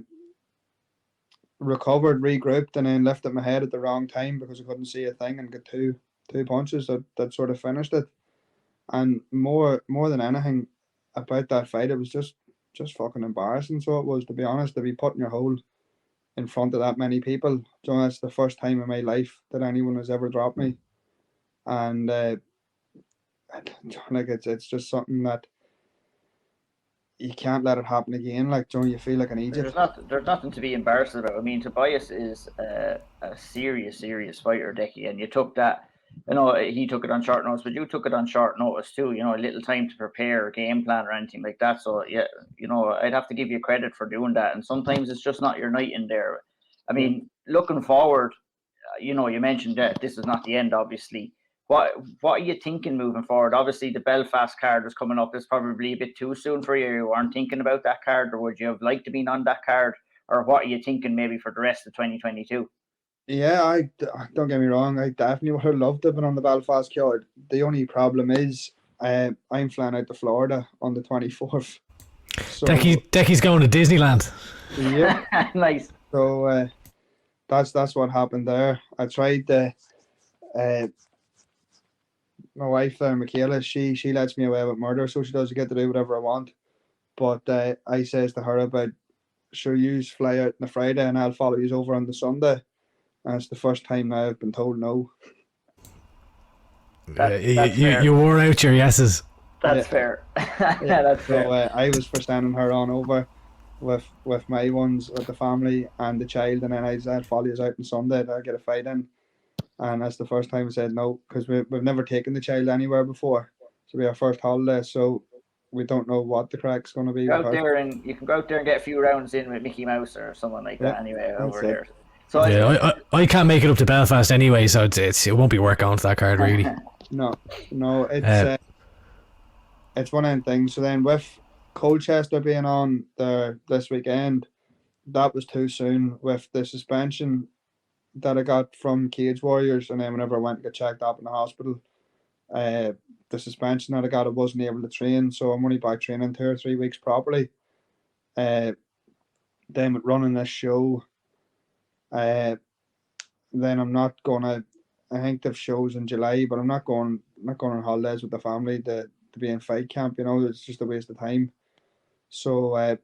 recovered, regrouped, and then lifted my head at the wrong time because I couldn't see a thing and got two punches that sort of finished it. And more than anything about that fight, it was just fucking embarrassing. So it was, to be honest, to be put in your hole in front of that many people. So that's the first time in my life that anyone has ever dropped me, and it's just something that you can't let it happen again. You feel like an idiot. There's nothing to be embarrassed about. I mean, Tobias is a serious fighter, Decky, and you took that. He took it on short notice, but you took it on short notice too. A little time to prepare a game plan or anything like that. So yeah, I'd have to give you credit for doing that. And sometimes it's just not your night in there. I mean, looking forward, you mentioned that this is not the end, obviously. What are you thinking moving forward? Obviously, the Belfast card is coming up. It's probably a bit too soon for you. You aren't thinking about that card, or would you have liked to be on that card? Or what are you thinking maybe for the rest of 2022? Yeah, I don't get me wrong. I definitely would have loved to have been on the Belfast card. The only problem is I'm flying out to Florida on the 24th. So, Decky's going to Disneyland. Yeah, nice. So that's what happened there. I tried to. My wife there, Michaela, she lets me away with murder, so she does get to do whatever I want. But I says to her about, sure, you fly out on the Friday and I'll follow you over on the Sunday. And it's the first time now I've been told no. You wore out your yeses. That's fair. Yeah, that's fair. So I was for sending her on over with my ones, with the family and the child, and then I'll follow you out on Sunday. I'll get a fight in. And that's the first time I said no, because we've never taken the child anywhere before. So it'll be our first holiday, so we don't know what the crack's going to be. You can go out there and get a few rounds in with Mickey Mouse or someone like that anyway over there. So yeah, I can't make it up to Belfast anyway, so it won't be worth going to that card really. No, it's one of them things. So then with Colchester being on there this weekend, that was too soon with the suspension that I got from Cage Warriors, and then whenever I went to get checked up in the hospital, the suspension that I got, I wasn't able to train, so I'm only back training 2 or 3 weeks properly. Then with running this show, then I'm not gonna. I think they've shows in July, but I'm not going on holidays with the family to be in fight camp. It's just a waste of time. So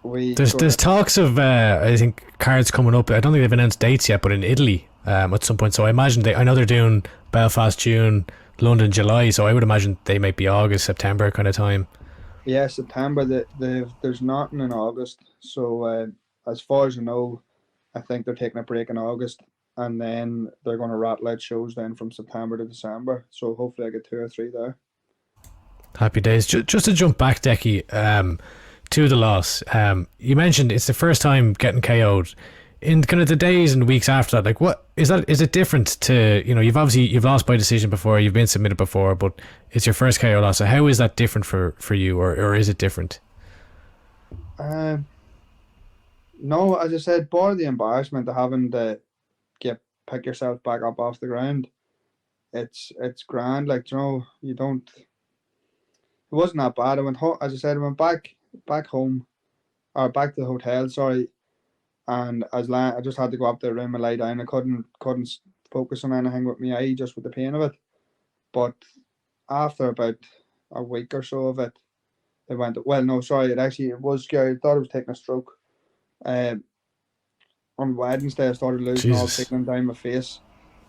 there's talks of I think cards coming up. I don't think they've announced dates yet, but in Italy at some point. So I imagine I know they're doing Belfast June, London July. So I would imagine they might be August, September kind of time. Yeah, September. There's nothing in August. So as far as I know, I think they're taking a break in August, and then they're going to rattle out shows then from September to December. So hopefully I get 2 or 3 there. Happy days. Just to jump back, Decky, to the loss. You mentioned it's the first time getting KO'd. In kind of the days and weeks after that, what is that? Is it different to, you've lost by decision before, you've been submitted before, but it's your first KO loss. So how is that different for you, or is it different? No, as I said, bar the embarrassment of having to get pick yourself back up off the ground, it's grand. Like, you know, you don't. It wasn't that bad. I went home, as I said, I went back home, or back to the hotel. Sorry, and I just had to go up to the room and lie down. I couldn't focus on anything with my eye, just with the pain of it. But after about a week or so of it, it went, well, no, sorry, it was scary. I thought I was taking a stroke. On Wednesday, I started losing all pigment down my face.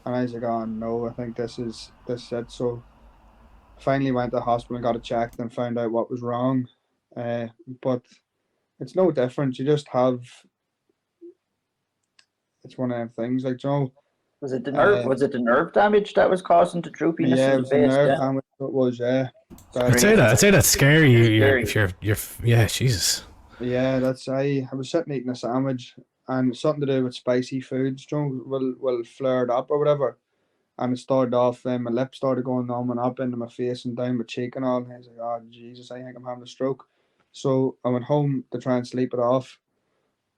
And I was like, oh no, I think this is it. So finally went to the hospital and got it checked and found out what was wrong. But it's no different. You just have, it's one of them things, like, you know. Was it the nerve? Was it the nerve damage that was causing the droopiness? Yeah, in it was the the face, nerve damage. It was, yeah. I'd say that's scary. If you're yeah, Jesus. Yeah, I was sitting eating a sandwich, and something to do with spicy foods, you know, will flare it up or whatever. And it started off, my lips started going numb and up into my face and down my cheek and all. And I was like, oh Jesus, I think I'm having a stroke. So I went home to try and sleep it off.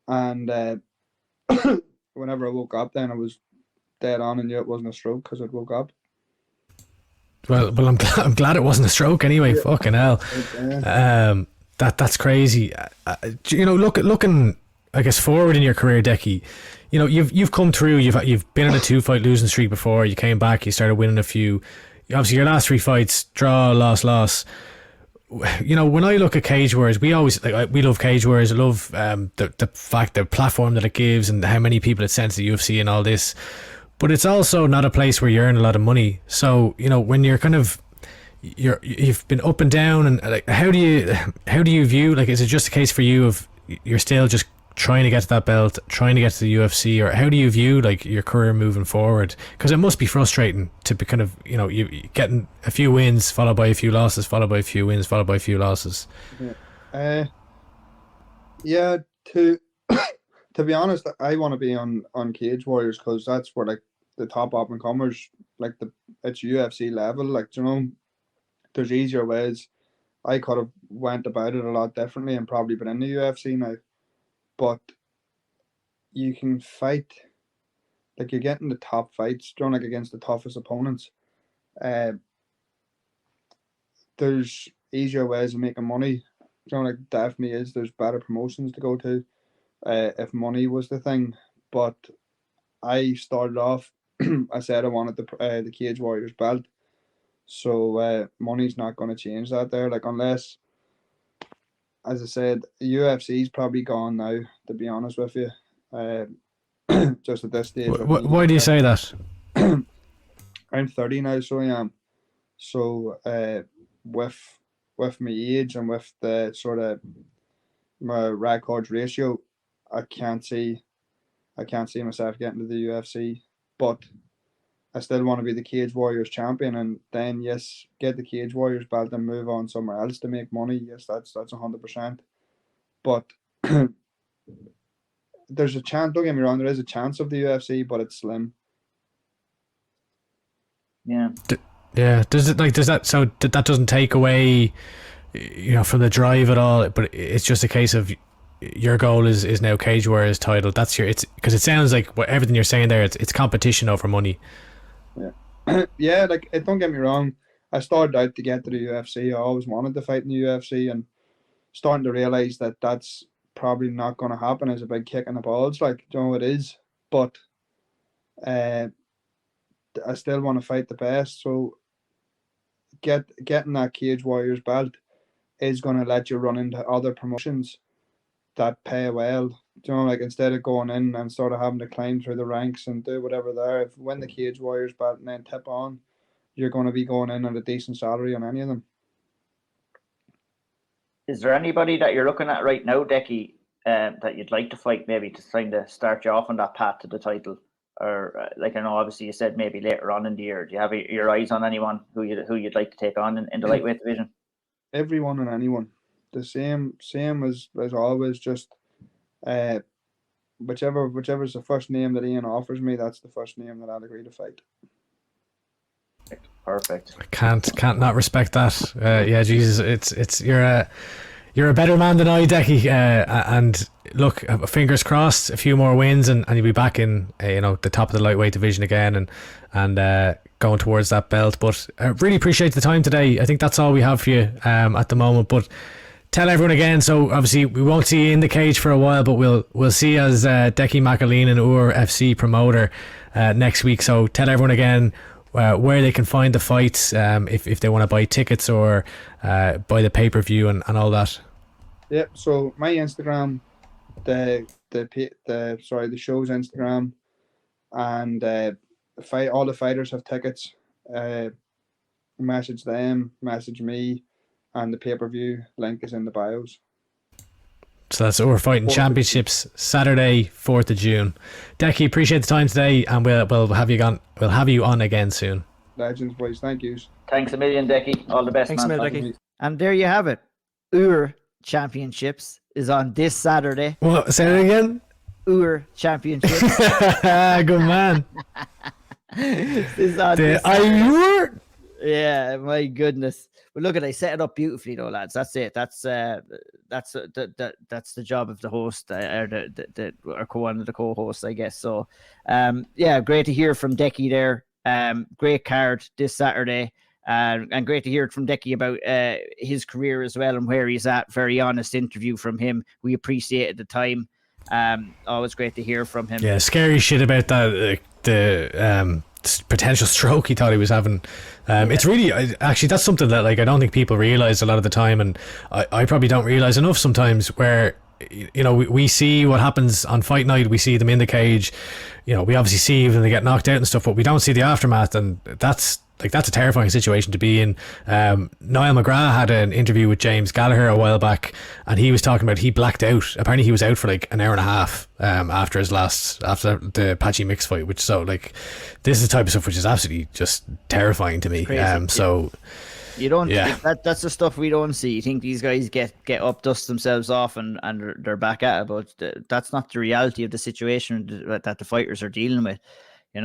And whenever I woke up, then I was dead on and knew it wasn't a stroke because I'd woke up. Well, I'm glad it wasn't a stroke anyway. Yeah. Fucking hell. That's crazy. You know, looking, I guess, forward in your career, Decky. You know, you've come through. You've been in a 2-fight losing streak before. You came back. You started winning a few. Obviously, your last 3 fights: draw, loss. You know, when I look at Cage Wars, we love Cage Wars. I love the platform that it gives and how many people it sends to the UFC and all this. But it's also not a place where you earn a lot of money. So, you know, when you're kind of you've been up and down, and like, how do you view, like, is it just a case for you of you're still just trying to get to that belt, trying to get to the UFC, or how do you view, like, your career moving forward? Because it must be frustrating to be kind of, you know, you getting a few wins followed by a few losses, followed by a few wins, followed by a few losses. Yeah. To be honest, I want to be on Cage Warriors because that's where, like, the top up and comers, like, it's UFC level. Like, you know, there's easier ways. I could have went about it a lot differently and probably been in the UFC now. But you can fight, like, you're getting the top fights, you know, like, against the toughest opponents. There's easier ways of making money. You know, like, definitely is. There's better promotions to go to if money was the thing. But I started off, I said I wanted the Cage Warriors belt. So money's not going to change that there. Like, unless, as I said, UFC's probably gone now, to be honest with you. Just at this stage. Why do you say that? I'm 30 now, so I am. So with my age and with the sort of my records ratio, I can't see myself getting to the UFC. But I still want to be the Cage Warriors champion, and then, yes, get the Cage Warriors belt and move on somewhere else to make money. Yes, that's 100%. But there's a chance. Don't get me wrong. There is a chance of the UFC, but it's slim. Yeah. Yeah. Does that? So that doesn't take away, you know, from the drive at all. But it's just a case of your goal is now Cage Warriors title. That's it's because it sounds like everything you're saying there. It's competition over money. Yeah. Yeah. Like, don't get me wrong. I started out to get to the UFC. I always wanted to fight in the UFC, and starting to realize that that's probably not going to happen is a big kick in the balls. Like, you know, it is. But I still want to fight the best. So getting that Cage Warriors belt is going to let you run into other promotions that pay well. You know, like, instead of going in and sort of having to climb through the ranks and do whatever there, if you win the Cage Warriors belt and then tip on, you're going to be going in at a decent salary on any of them. Is there anybody that you're looking at right now, Decky, that you'd like to fight, maybe to kind of start you off on that path to the title? Or, like, I know obviously you said maybe later on in the year. Do you have your eyes on anyone who you'd like to take on in the lightweight division? Everyone and anyone. The same as always. Just whichever's the first name that Ian offers me, that's the first name that I'll agree to fight. Perfect. Can't not respect that. Yeah, Jesus, it's you're You're a better man than I, Decky. And look, fingers crossed, a few more wins, and you'll be back in the top of the lightweight division again, and going towards that belt. But I really appreciate the time today. I think that's all we have for you at the moment. But tell everyone again. So obviously we won't see you in the cage for a while, but we'll see you as Decky McAleenan, Iúr FC promoter next week. So tell everyone again where they can find the fights, if they want to buy tickets or buy the pay-per-view and all that. Yep. So my Instagram, the show's Instagram, and all the fighters have tickets. Message them, message me, and the pay-per-view link is in the bios. So that's Iúr Fighting Championships, Saturday, 4th of June. Decky, appreciate the time today, and we'll have you on again soon. Legends, boys. Thank you. Thanks a million, Decky. All the best, Thanks man. a million, Decky. And there you have it. Iúr Championships is on this Saturday. What? Say it again? Iúr Championships. Good man. Is on The this Saturday. Iúr? Yeah, my goodness. But look at, I set it up beautifully though, lads. That's it. That's the job of the host, or one of the co-hosts, I guess. So, yeah, great to hear from Decky there. Great card this Saturday, and great to hear from Decky about his career as well and where he's at. Very honest interview from him. We appreciated the time. Always great to hear from him. Yeah, scary shit about that. The potential stroke he thought he was having. It's really, actually, that's something that I don't think people realize a lot of the time, and I probably don't realize enough sometimes, where we see what happens on fight night. We see them in the cage, we obviously see when they get knocked out and stuff, but we don't see the aftermath, and that's a terrifying situation to be in. Niall McGrath had an interview with James Gallagher a while back, and he was talking about he blacked out. Apparently he was out for an hour and a half after the Patchy Mix fight, which this is the type of stuff which is absolutely just terrifying to me. So you don't, that's the stuff we don't see. You think these guys get up, dust themselves off, and they're back at it, but that's not the reality of the situation that the fighters are dealing with. It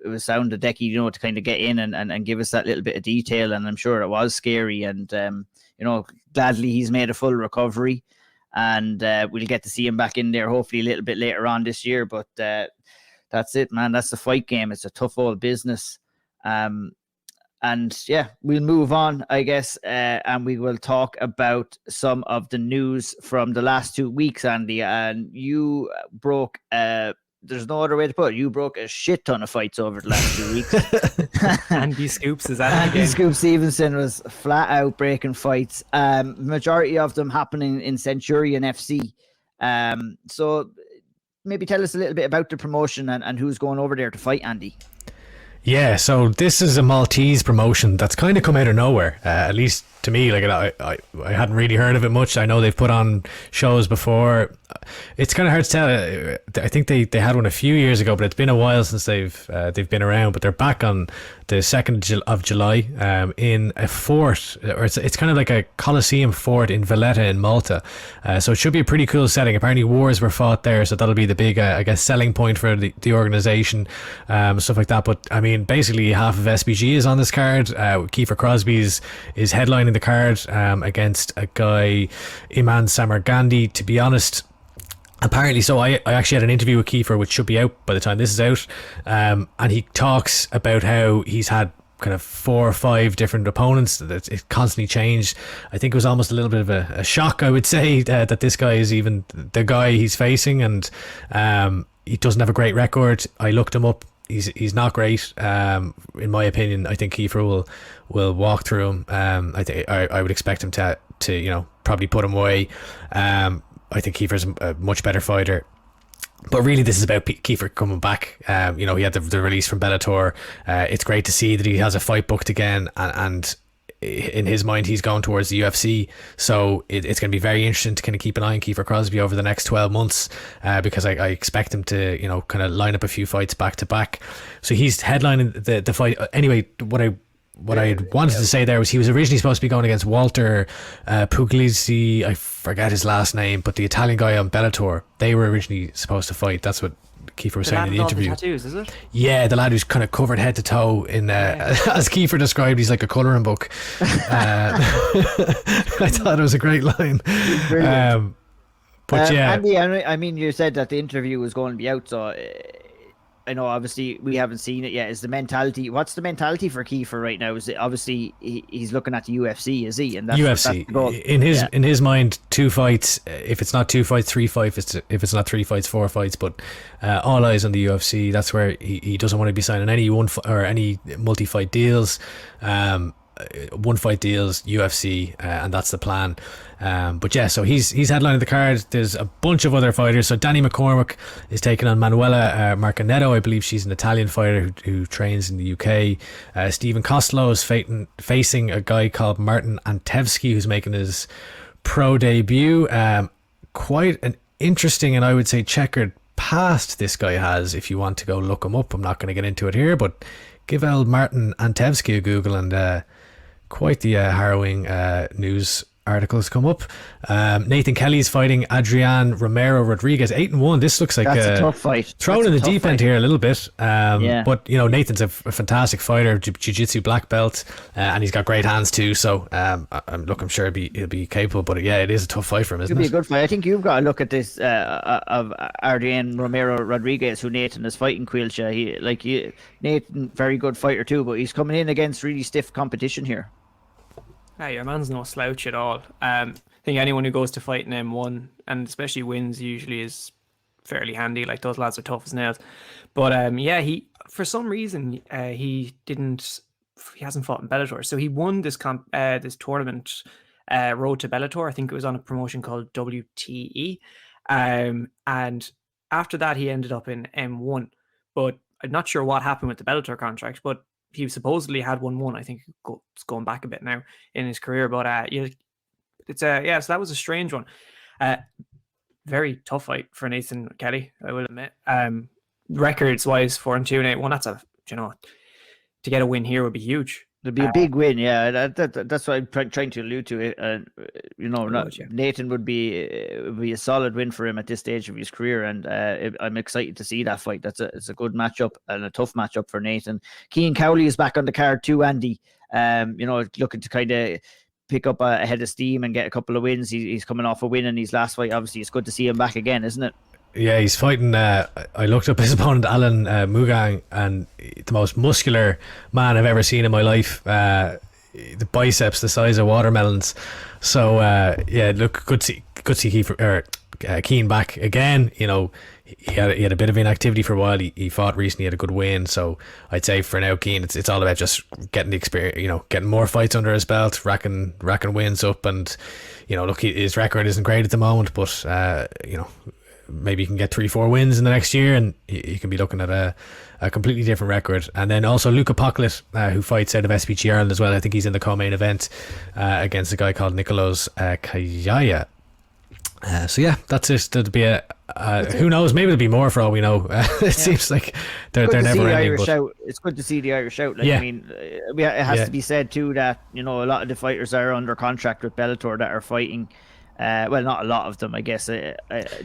was sound of Decky, to kind of get in and give us that little bit of detail, and I'm sure it was scary, and gladly he's made a full recovery, and we'll get to see him back in there hopefully a little bit later on this year. But that's it, man. That's the fight game. It's a tough old business. And yeah, we'll move on, I guess, and we will talk about some of the news from the last 2 weeks, Andy. And you broke, there's no other way to put it, you broke a shit ton of fights over the last 2 weeks. Andy Scoops is at it Andy again. Scoop Stevenson was flat out breaking fights. Majority of them happening in Centurion FC. So maybe tell us a little bit about the promotion and who's going over there to fight, Andy. Yeah, so this is a Maltese promotion that's kind of come out of nowhere, at least to me. I hadn't really heard of it much. I know they've put on shows before. It's kind of hard to tell. I think they had one a few years ago, but it's been a while since they've been around. But they're back on the 2nd of July in a fort, or it's kind of like a Colosseum fort in Valletta in Malta. So it should be a pretty cool setting. Apparently wars were fought there, so that'll be the big, I guess, selling point for the organisation, stuff like that. But I mean, basically half of SBG is on this card. Kiefer Crosby is headlining the card against a guy, Iman Samargandi. To be honest, apparently, so I actually had an interview with Kiefer, which should be out by the time this is out, and he talks about how he's had kind of 4 or 5 different opponents, that it constantly changed. I think it was almost a little bit of a shock, I would say, that this guy is even the guy he's facing, and he doesn't have a great record. I looked him up. He's not great, in my opinion. I think Kiefer will walk through him. I would expect him to probably put him away. I think Kiefer's a much better fighter. But really, this is about Kiefer coming back. He had the release from Bellator. It's great to see that he has a fight booked again, and in his mind, he's going towards the UFC. So it's going to be very interesting to kind of keep an eye on Kiefer Crosby over the next 12 months, because I expect him to, kind of line up a few fights back to back. So he's headlining the fight. Anyway, what I wanted to say there was he was originally supposed to be going against Walter Puglisi. I forget his last name, but the Italian guy on Bellator. They were originally supposed to fight. That's what Kiefer was The saying lad in with the all the interview. tattoos, is it? Yeah, the lad who's kind of covered head to toe in, as Kiefer described, he's like a colouring book. I thought it was a great line. But yeah, Andy, I mean, you said that the interview was going to be out, so I know obviously we haven't seen it yet. Is the mentality? What's the mentality for Kiefer right now? Is it obviously he's looking at the UFC? Is he? And that's UFC the goal. in his mind, 2 fights. If it's not 2 fights, 3 fights. If it's not 3 fights, 4 fights. But all eyes on the UFC. That's where he doesn't want to be signing any or any multi-fight deals. 1-fight deals, UFC, and that's the plan. But yeah, so he's headlining the card. There's a bunch of other fighters. So Danny McCormick is taking on Manuela Marcanetto. I believe she's an Italian fighter who trains in the UK. Stephen Costello is facing a guy called Martin Antevsky, who's making his pro debut. Quite an interesting and I would say checkered past this guy has, if you want to go look him up. I'm not going to get into it here, but give old Martin Antevsky a Google, and quite the harrowing news articles come up. Nathan Kelly's fighting Adrian Romero Rodriguez, 8-1. This looks like that's a tough fight. Thrown in the deep end here a little bit. But you know, Nathan's a fantastic fighter, jiu-jitsu black belt, and he's got great hands too. So I'm sure he'll be capable. But yeah, it is a tough fight for him, isn't it? It'll be a good fight. I think you've got to look at this of Adrian Romero Rodriguez, who Nathan is fighting. Caoilte, Nathan, very good fighter too, but he's coming in against really stiff competition here. Hey, your man's no slouch at all. I think anyone who goes to fight in M1 and especially wins usually is fairly handy. Like, those lads are tough as nails. But he for some reason he hasn't fought in Bellator. So he won this this tournament, Road to Bellator. I think it was on a promotion called WTE. And after that he ended up in M1. But I'm not sure what happened with the Bellator contract, but he supposedly had 1-1. I think it's going back a bit now in his career, but so that was a strange one. Very tough fight for Nathan Kelly, I will admit. Records wise, 4-2 and 8-1. That's to get a win here would be huge. It'd be a big win, yeah. That's what I'm trying to allude to. Nathan would be a solid win for him at this stage of his career, and I'm excited to see that fight. It's a good matchup and a tough matchup for Nathan. Cian Cowley is back on the card too, Andy. Looking to kind of pick up a head of steam and get a couple of wins. He's coming off a win in his last fight. Obviously, it's good to see him back again, isn't it? Yeah, he's fighting. I looked up his opponent, Alan Mugang, and the most muscular man I've ever seen in my life. The biceps the size of watermelons. So look, good to see Cian back again. You know, he had a bit of inactivity for a while. He fought recently, had a good win. So I'd say for now, Cian, it's all about just getting the experience. You know, getting more fights under his belt, racking wins up, and look, his record isn't great at the moment, but maybe you can get 3-4 wins in the next year and you can be looking at a completely different record. And then also Luca Pocklet, who fights out of SPG Ireland as well. I think he's in the co-main event against a guy called Nicolas Kayaya. So yeah, that's it. There'll be who knows, maybe there'll be more for all we know. It seems like they're never ending. It's good to see the Irish out. I mean, it has to be said too that a lot of the fighters are under contract with Bellator that are fighting. Well, not a lot of them, I guess.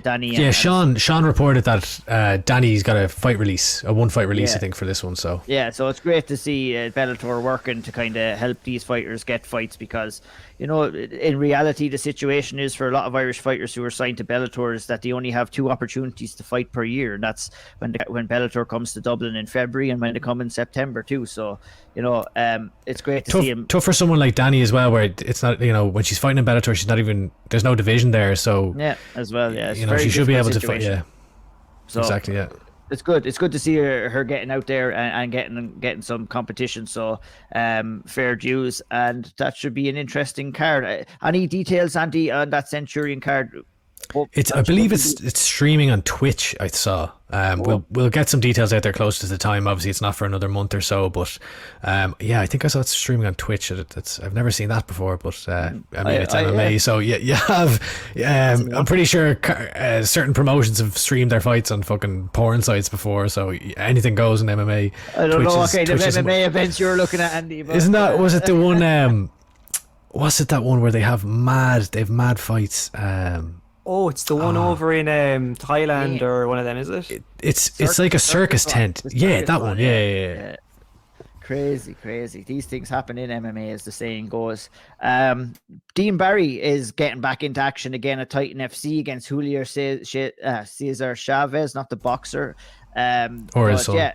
Danny. Yeah, Sean reported that Danny's got a 1-fight release, I think, for this one. So yeah, so it's great to see Bellator working to kind of help these fighters get fights, because in reality, the situation is for a lot of Irish fighters who are signed to Bellator is that they only have 2 opportunities to fight per year, and that's when Bellator comes to Dublin in February and when they come in September too. So it's great to see him. Tough for someone like Danny as well, where it's not when she's fighting in Bellator, she's not even, there's no division there. So yeah, as well, yeah, she should be able to fight. Yeah, so exactly. Yeah. It's good to see her getting out there and getting some competition. So fair dues, and that should be an interesting card. Any details, Andy, on that Centurion card? I believe it's streaming on Twitch. I saw. We'll get some details out there close to the time. Obviously, it's not for another month or so, but I think I saw it's streaming on Twitch. I've never seen that before, but it's MMA, so you have. I'm pretty sure certain promotions have streamed their fights on fucking porn sites before, so anything goes in MMA. I don't know. Okay, the MMA events you're looking at, Andy. Isn't that? Was it the one? Was it that one where they have mad fights? Oh, it's the one over in Thailand or one of them, is it? It's like a circus tent. Yeah, that one. Yeah. Crazy. These things happen in MMA, as the saying goes. Dean Barry is getting back into action again at Titan FC against Julio Cesar Chavez, not the boxer. Or his son.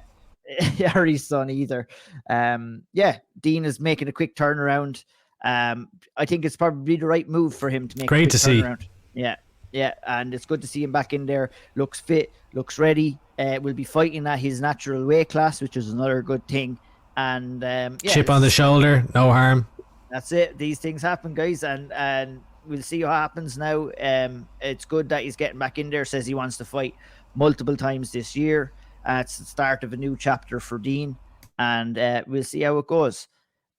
Yeah, or his son either. Dean is making a quick turnaround. I think it's probably the right move for him to make. Great to turnaround. See. Yeah, and it's good to see him back in there. Looks fit, looks ready. Will be fighting at his natural weight class, which is another good thing. And chip on the shoulder, no harm. That's it. These things happen, guys, and we'll see what happens now. It's good that he's getting back in there. Says he wants to fight multiple times this year. It's the start of a new chapter for Dean, and we'll see how it goes.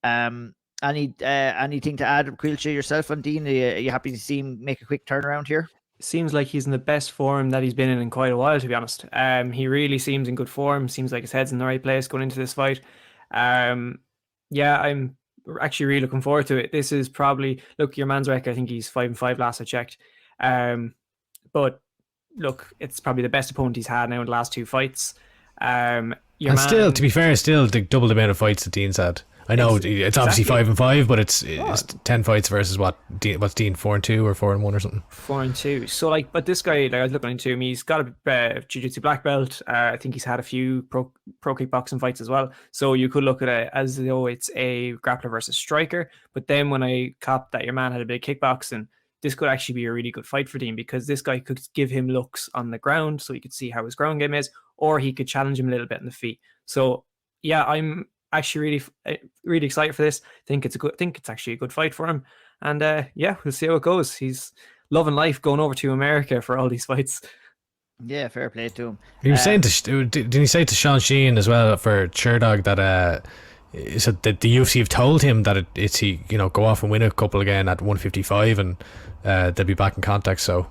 Anything to add, Caoilte, yourself on Dean? Are you happy to see him make a quick turnaround here? Seems like he's in the best form that he's been in quite a while, to be honest. He really seems in good form. Seems like his head's in the right place going into this fight. I'm actually really looking forward to it. This is probably, look, your man's record, I think he's 5-5 last I checked. But look, it's probably the best opponent he's had now in the last 2 fights. Still, to be fair, still double the amount of fights that Dean's had. I know it's obviously 5-5, but it's 10 fights versus what's Dean 4-2 or 4-1 or something. 4-2. So but this guy, I was looking into him. He's got a jiu-jitsu black belt. I think he's had a few pro kickboxing fights as well. So you could look at it as though it's a grappler versus striker. But then when I copped that your man had a bit of kickboxing, this could actually be a really good fight for Dean, because this guy could give him looks on the ground, so he could see how his ground game is, or he could challenge him a little bit on the feet. So yeah, I'm actually really excited for this. Think it's actually a good fight for him, and we'll see how it goes. He's loving life, going over to America for all these fights. Yeah, fair play to him. He was saying did he say to Sean Sheehan as well for Sherdog that so the UFC have told him that it's he go off and win a couple again at 155 and they'll be back in contact. So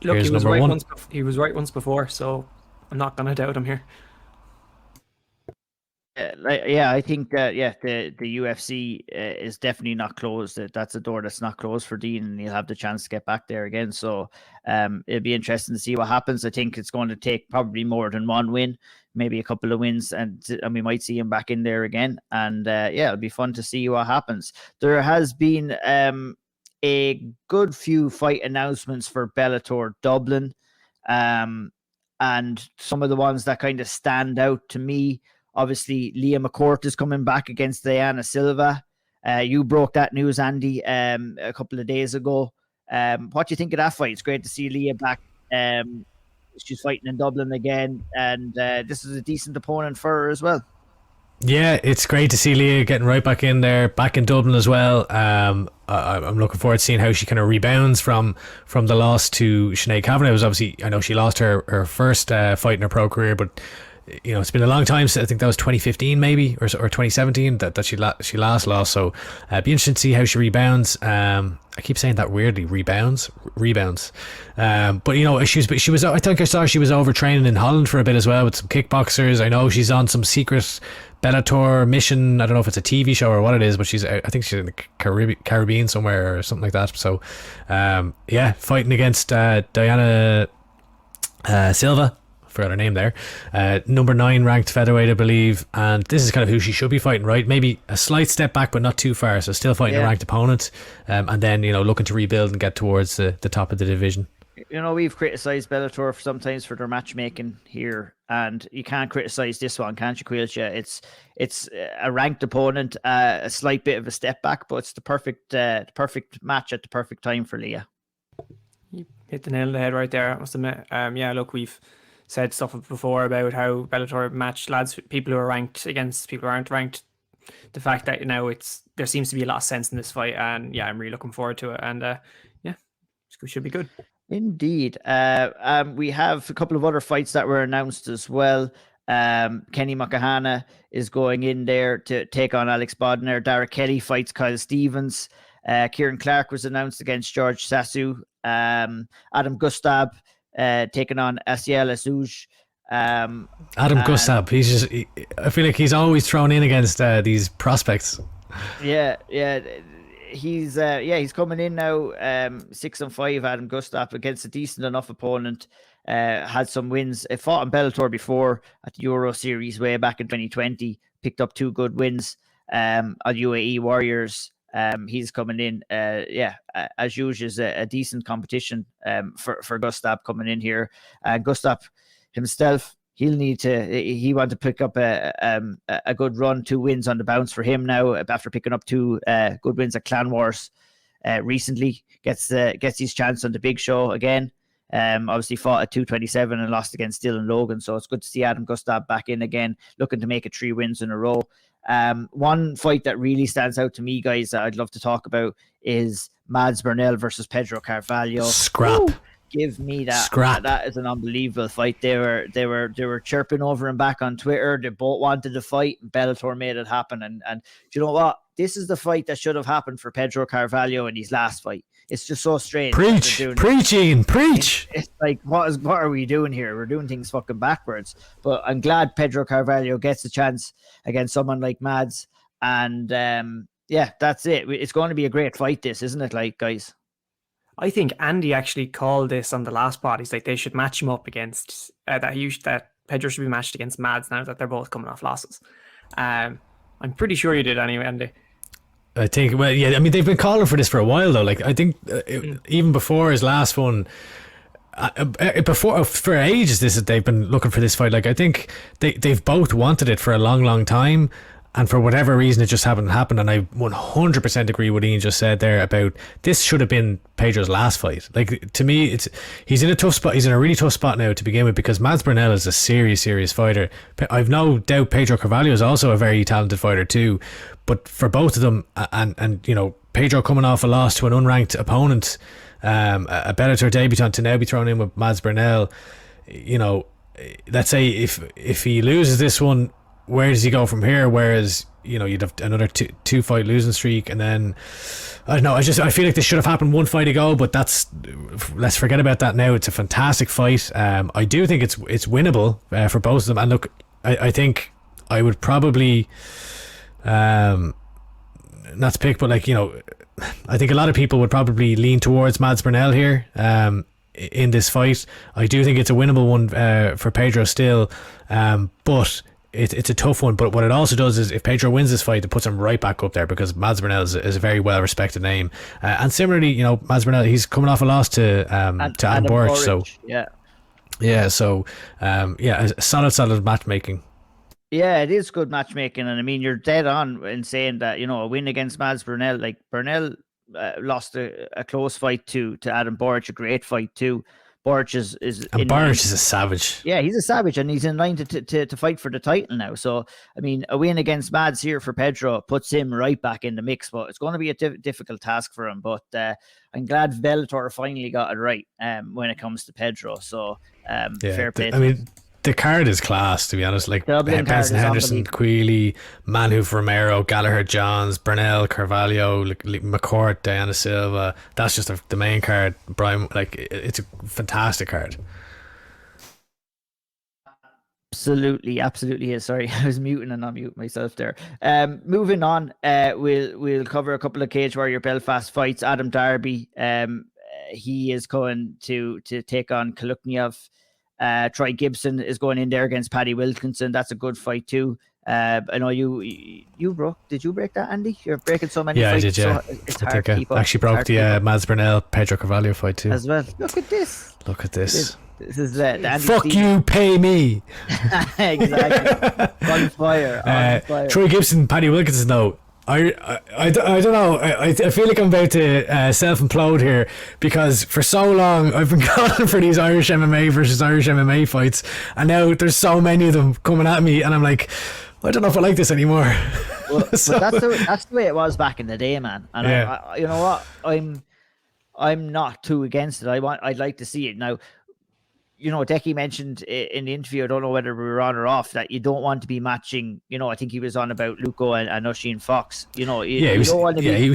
look, he was right he was right once before, so I'm not gonna doubt him here. I think that the UFC is definitely not closed. That's a door that's not closed for Dean, and he'll have the chance to get back there again. So it'll be interesting to see what happens. I think it's going to take probably more than one win, maybe a couple of wins, and we might see him back in there again. And it'll be fun to see what happens. There has been a good few fight announcements for Bellator Dublin, and some of the ones that kind of stand out to me. Obviously, Leah McCourt is coming back against Diana Silva. You broke that news, Andy, a couple of days ago. What do you think of that fight? It's great to see Leah back. She's fighting in Dublin again, and this is a decent opponent for her as well. Yeah, it's great to see Leah getting right back in there, back in Dublin as well. I'm looking forward to seeing how she kind of rebounds from the loss to Sinead Kavanagh. It was obviously, I know she lost her first fight in her pro career, but it's been a long time. I think that was 2015 maybe or 2017 that she last lost. So be interesting to see how she rebounds. I keep saying that weirdly, rebounds. But she was. I think I saw she was overtraining in Holland for a bit as well with some kickboxers. I know she's on some secret Bellator mission. I don't know if it's a TV show or what it is, but I think she's in the Caribbean somewhere or something like that. So fighting against Diana Silva. Forgot her name there. Number 9 ranked featherweight, I believe, and this is kind of who she should be fighting, right? Maybe a slight step back, but not too far. So still fighting a ranked opponent, and then looking to rebuild and get towards the top of the division. We've criticised Bellator sometimes for their matchmaking here, and you can't criticise this one, can't you, Caoilte? It's a ranked opponent, a slight bit of a step back, but it's the perfect match at the perfect time for Leah. You hit the nail on the head right there, I must admit. Look, we've said stuff before about how Bellator match lads, people who are ranked against people who aren't ranked. The fact that there seems to be a lot of sense in this fight, and I'm really looking forward to it. And it should be good. Indeed. We have a couple of other fights that were announced as well. Kenny McAleenan is going in there to take on Alex Bodner. Dara Kelly fights Kyle Stevens. Kieran Clark was announced against George Sasu. Adam Gustab taking on Asiel Azouj. Adam Gustab, I feel like he's always thrown in against these prospects. Yeah. he's coming in now 6-5. Adam Gustaf against a decent enough opponent. Had some wins. Fought in Bellator before at the Euro Series way back in 2020. Picked up 2 good wins on UAE Warriors. He's coming in, as usual, is a decent competition for Gustaf coming in here. Gustaf himself, he want to pick up a good run, 2 wins on the bounce for him now after picking up 2 good wins at Clan Wars recently. Gets his chance on the big show again. Obviously fought at 227 and lost against Dylan Logan, so it's good to see Adam Gustaf back in again, looking to make it 3 wins in a row. One fight that really stands out to me, guys, that I'd love to talk about is Mads Burnell versus Pedro Carvalho. Scrap. Ooh, give me that. Scrap. That is an unbelievable fight. They were chirping over him back on Twitter. They both wanted to fight. Bellator made it happen. And do you know what? This is the fight that should have happened for Pedro Carvalho in his last fight. It's just so strange. Preach. It's like, what are we doing here? We're doing things fucking backwards. But I'm glad Pedro Carvalho gets a chance against someone like Mads. And that's it. It's going to be a great fight, this, isn't it, like, guys? I think Andy actually called this on the last pod. He's like, they should match him up against that Pedro should be matched against Mads now that they're both coming off losses. I'm pretty sure you did anyway, Andy. I think, well, yeah, I mean, they've been calling for this for a while though. Like, I think even before his last one, for ages, they've been looking for this fight. Like, I think they've both wanted it for a long time, and for whatever reason, it just haven't happened. And I 100% agree with Ian just said there about this should have been Pedro's last fight. Like, to me, he's in a tough spot. He's in a really tough spot now to begin with, because Mads Burnell is a serious fighter. I've no doubt Pedro Carvalho is also a very talented fighter too. But for both of them, and you know, Pedro coming off a loss to an unranked opponent, a Bellator debutant, to now be thrown in with Mads Burnell, you know, let's say if he loses this one, where does he go from here? Whereas, you know, you'd have another two fight losing streak, and then I don't know. I feel like this should have happened one fight ago, but let's forget about that now. It's a fantastic fight. I do think it's winnable for both of them. And look, I think I would probably not to pick, but like, you know, I think a lot of people would probably lean towards Mads Burnell here in this fight. I do think it's a winnable one for Pedro still, but it's a tough one. But what it also does is, if Pedro wins this fight, it puts him right back up there, because Mads Burnell is a very well respected name, and similarly, you know, Mads Burnell, he's coming off a loss to Adam Borch, so so solid matchmaking. Yeah, it is good matchmaking, and I mean, you're dead on in saying that, you know, a win against Mads Burnell, like Burnell lost a close fight to Adam Borch, a great fight too. Borch is a savage. Yeah, he's a savage, and he's in line to fight for the title now. So, I mean, a win against Mads here for Pedro puts him right back in the mix, but it's going to be a difficult task for him. But I'm glad Bellator finally got it right when it comes to Pedro. So, fair play. I mean, the card is class, to be honest. Like, Benson Henderson, Queally, Manhoef Romero, Gallagher Johns, Burnell, Carvalho, McCourt, Diana Silva. That's just the main card. Brian, like, it's a fantastic card. Absolutely is. Sorry, I was muting and not mute myself there. Moving on, we'll cover a couple of Cage Warrior Belfast fights. Adam Darby, he is going to take on Kalukniev. Troy Gibson is going in there against Paddy Wilkinson. That's a good fight too. I know you broke. Did you break that, Andy? You're breaking so many fights. I did, yeah. So it's hard to keep up. Actually broke the Mads Burnell Pedro Carvalho fight too. As well. Look at this. This is the Andy fuck Steve. You pay me. Exactly. On fire. Troy Gibson, Paddy Wilkinson though. I don't know. I feel like I'm about to self-implode here, because for so long I've been calling for these Irish MMA versus Irish MMA fights, and now there's so many of them coming at me, and I'm like, I don't know if I like this anymore. Well, so, but that's the way it was back in the day, man. And I, you know what? I'm not too against it. I'd like to see it now. You know, Decky mentioned in the interview, I don't know whether we were on or off, that you don't want to be matching, you know, I think he was on about Luco and Oisin Fox, you know. He was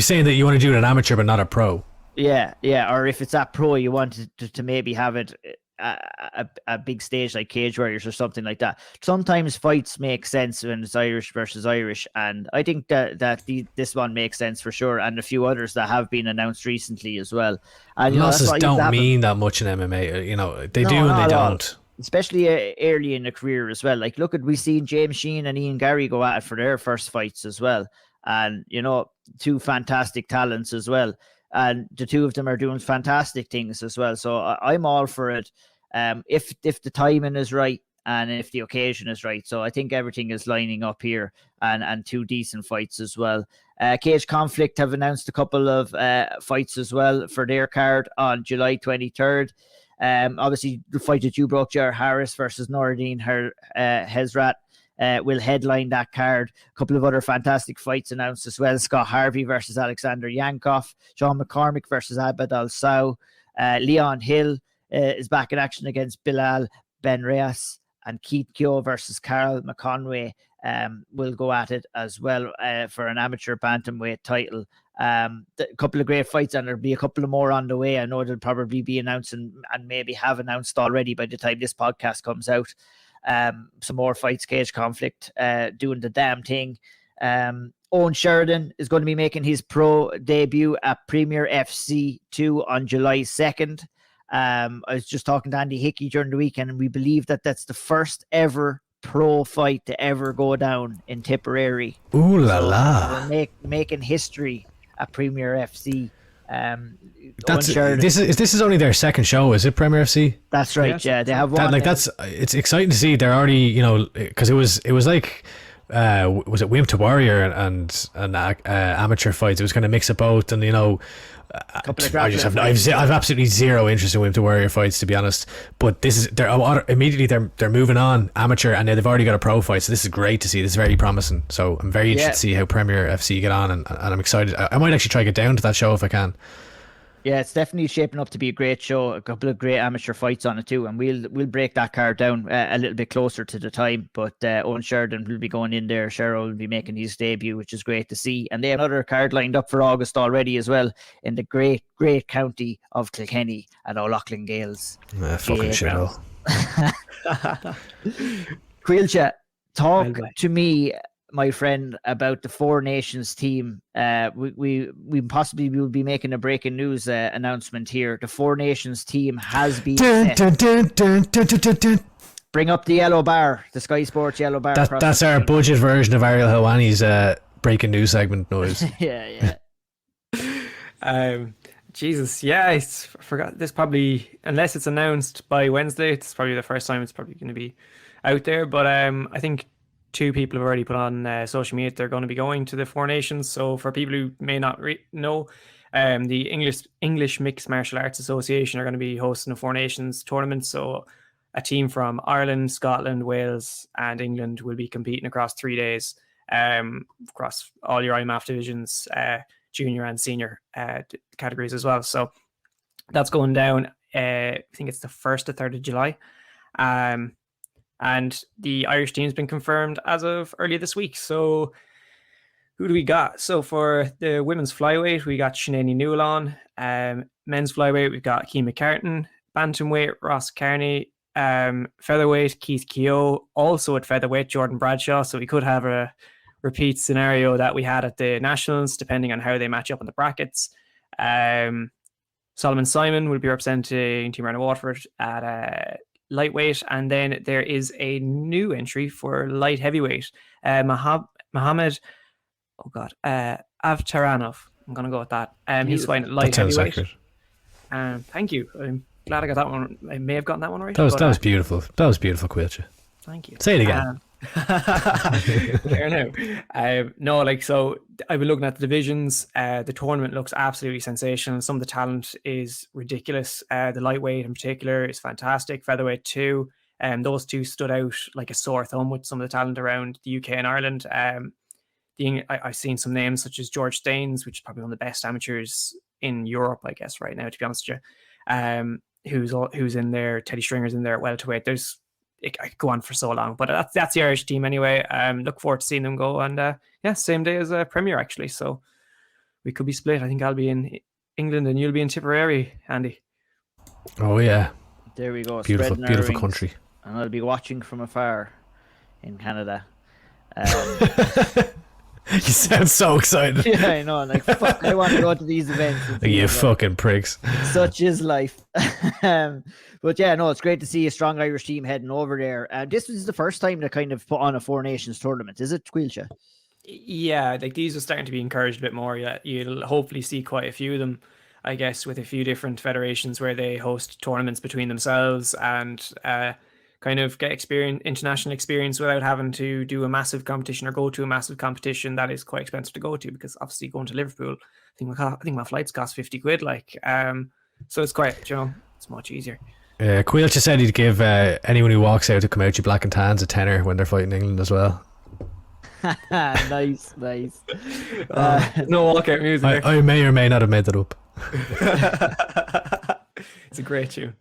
saying that you want to do it an amateur but not a pro. Yeah, or if it's that pro, you want to maybe have it a big stage like Cage Warriors or something like that. Sometimes fights make sense when it's Irish versus Irish, and I think that this one makes sense for sure, and a few others that have been announced recently as well. And losses don't mean that much in MMA. They do and they don't. Especially early in the career as well. Like, we've seen James Sheen and Ian Gary go at it for their first fights as well, and two fantastic talents as well. And the two of them are doing fantastic things as well. So I'm all for it. If the timing is right and if the occasion is right. So I think everything is lining up here, and two decent fights as well. Cage Conflict have announced a couple of fights as well for their card on July 23rd. Obviously, the fight that you broke, Jar Harris versus Noordine Hezrat, will headline that card. A couple of other fantastic fights announced as well. Scott Harvey versus Alexander Yankov, Sean McCormick versus Abed Al-Saw, Leon Hill is back in action against Bilal Ben Reyes, and Keith Kyo versus Carl McConway will go at it as well for an amateur bantamweight title. A couple of great fights, and there'll be a couple of more on the way. I know they'll probably be announced and maybe have announced already by the time this podcast comes out. Some more fights. Cage Conflict doing the damn thing. Owen Sheridan is going to be making his pro debut at Premier FC 2 on July 2nd. I was just talking to Andy Hickey during the weekend, and we believe that that's the first ever pro fight to ever go down in Tipperary. Ooh la la! We're making history at Premier FC. This is only their second show, is it? Premier FC. That's right. Yeah, they have one. It's exciting to see. They're already, because it was like, was it Wimp to Warrior and amateur fights? It was kind of mix of both, and I've absolutely zero interest in Wimp to Warrior fights, to be honest. But they're moving on amateur, and they've already got a pro fight. So this is great to see. This is very promising. So I'm very interested to see how Premier FC get on, and I'm excited. I might actually try to get down to that show if I can. Yeah, it's definitely shaping up to be a great show. A couple of great amateur fights on it too, and we'll break that card down a little bit closer to the time. But Owen Sheridan will be going in there. Cheryl will be making his debut, which is great to see. And they have another card lined up for August already as well in the great county of Kilkenny and O'Loughlin Gales. Fucking shithole. Caoilte, talk to me, my friend, about the Four Nations team. We possibly will be making a breaking news announcement here. The Four Nations team has been Bring up the yellow bar, the Sky Sports yellow bar. That's our budget version of Ariel Helwani's breaking news segment noise. yeah. Jesus, yeah, I forgot. This probably, unless it's announced by Wednesday, it's probably the first time it's probably going to be out there. But I think two people have already put on social media they're going to be going to the Four Nations. So for people who may not know, the English Mixed Martial Arts Association are going to be hosting a Four Nations tournament. So a team from Ireland, Scotland, Wales and England will be competing across 3 days across all your IMMAF divisions, junior and senior categories as well. So that's going down, I think it's the 1st to 3rd of July. And the Irish team's been confirmed as of earlier this week. So who do we got? So for the women's flyweight, we got Sinead Newell. Men's flyweight, we've got Keane McCartan. Bantamweight, Ross Carney. Featherweight, Keith Keogh. Also at featherweight, Jordan Bradshaw. So we could have a repeat scenario that we had at the Nationals, depending on how they match up in the brackets. Solomon Simon will be representing Team Ireland Waterford at lightweight, and then there is a new entry for light heavyweight. Mohammed, Avtaranov. I'm gonna go with that. He's fighting at light heavyweight. Thank you. I'm glad I got that one. I may have gotten that one right. That was beautiful. That was beautiful, Caoilte. Thank you. Say it again. Fair now. No, so I've been looking at the divisions. The tournament looks absolutely sensational. Some of the talent is ridiculous. The lightweight in particular is fantastic. Featherweight too. Those two stood out like a sore thumb with some of the talent around the UK and Ireland. I've seen some names such as George Staines, which is probably one of the best amateurs in Europe, I guess, right now, to be honest with you. Who's in there? Teddy Stringer's in there at welterweight. I could go on for so long, but that's the Irish team anyway. Look forward to seeing them go, and same day as Premier actually, so we could be split. I think I'll be in England and you'll be in Tipperary, Andy. Oh yeah, There we go. Beautiful, spreading our beautiful wings. country. And I'll be watching from afar in Canada. You sound so excited. Yeah, I know. Like, fuck, I want to go to these events. You fucking pricks. Such is life. But yeah, no, it's great to see a strong Irish team heading over there. This was the first time to kind of put on a Four Nations tournament, is it, Caoilte? Yeah, like these are starting to be encouraged a bit more. Yeah, you'll hopefully see quite a few of them, I guess, with a few different federations where they host tournaments between themselves and kind of get international experience without having to do a massive competition or go to a massive competition that is quite expensive to go to, because obviously going to Liverpool, I think my flights cost 50 quid. So it's quite, it's much easier. Caoilte said he'd give anyone who walks out to Caoilte Black and Tans a tenner when they're fighting England as well. Nice. No walkout music. I may or may not have made that up. It's a great tune.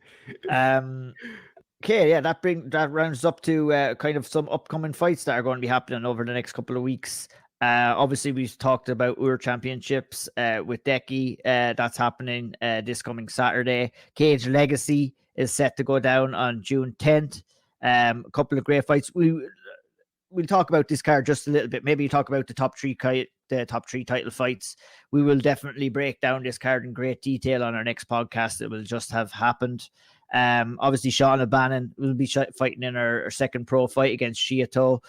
Okay, yeah, that rounds up to kind of some upcoming fights that are going to be happening over the next couple of weeks. Obviously, we've talked about Iúr Championships with Decky. That's happening this coming Saturday. Cage Legacy is set to go down on June 10th. A couple of great fights. We'll talk about this card just a little bit. Maybe talk about the top three title fights. We will definitely break down this card in great detail on our next podcast. It will just have happened. Obviously, Sean O'Bannon will be fighting in our second pro fight against Shiato.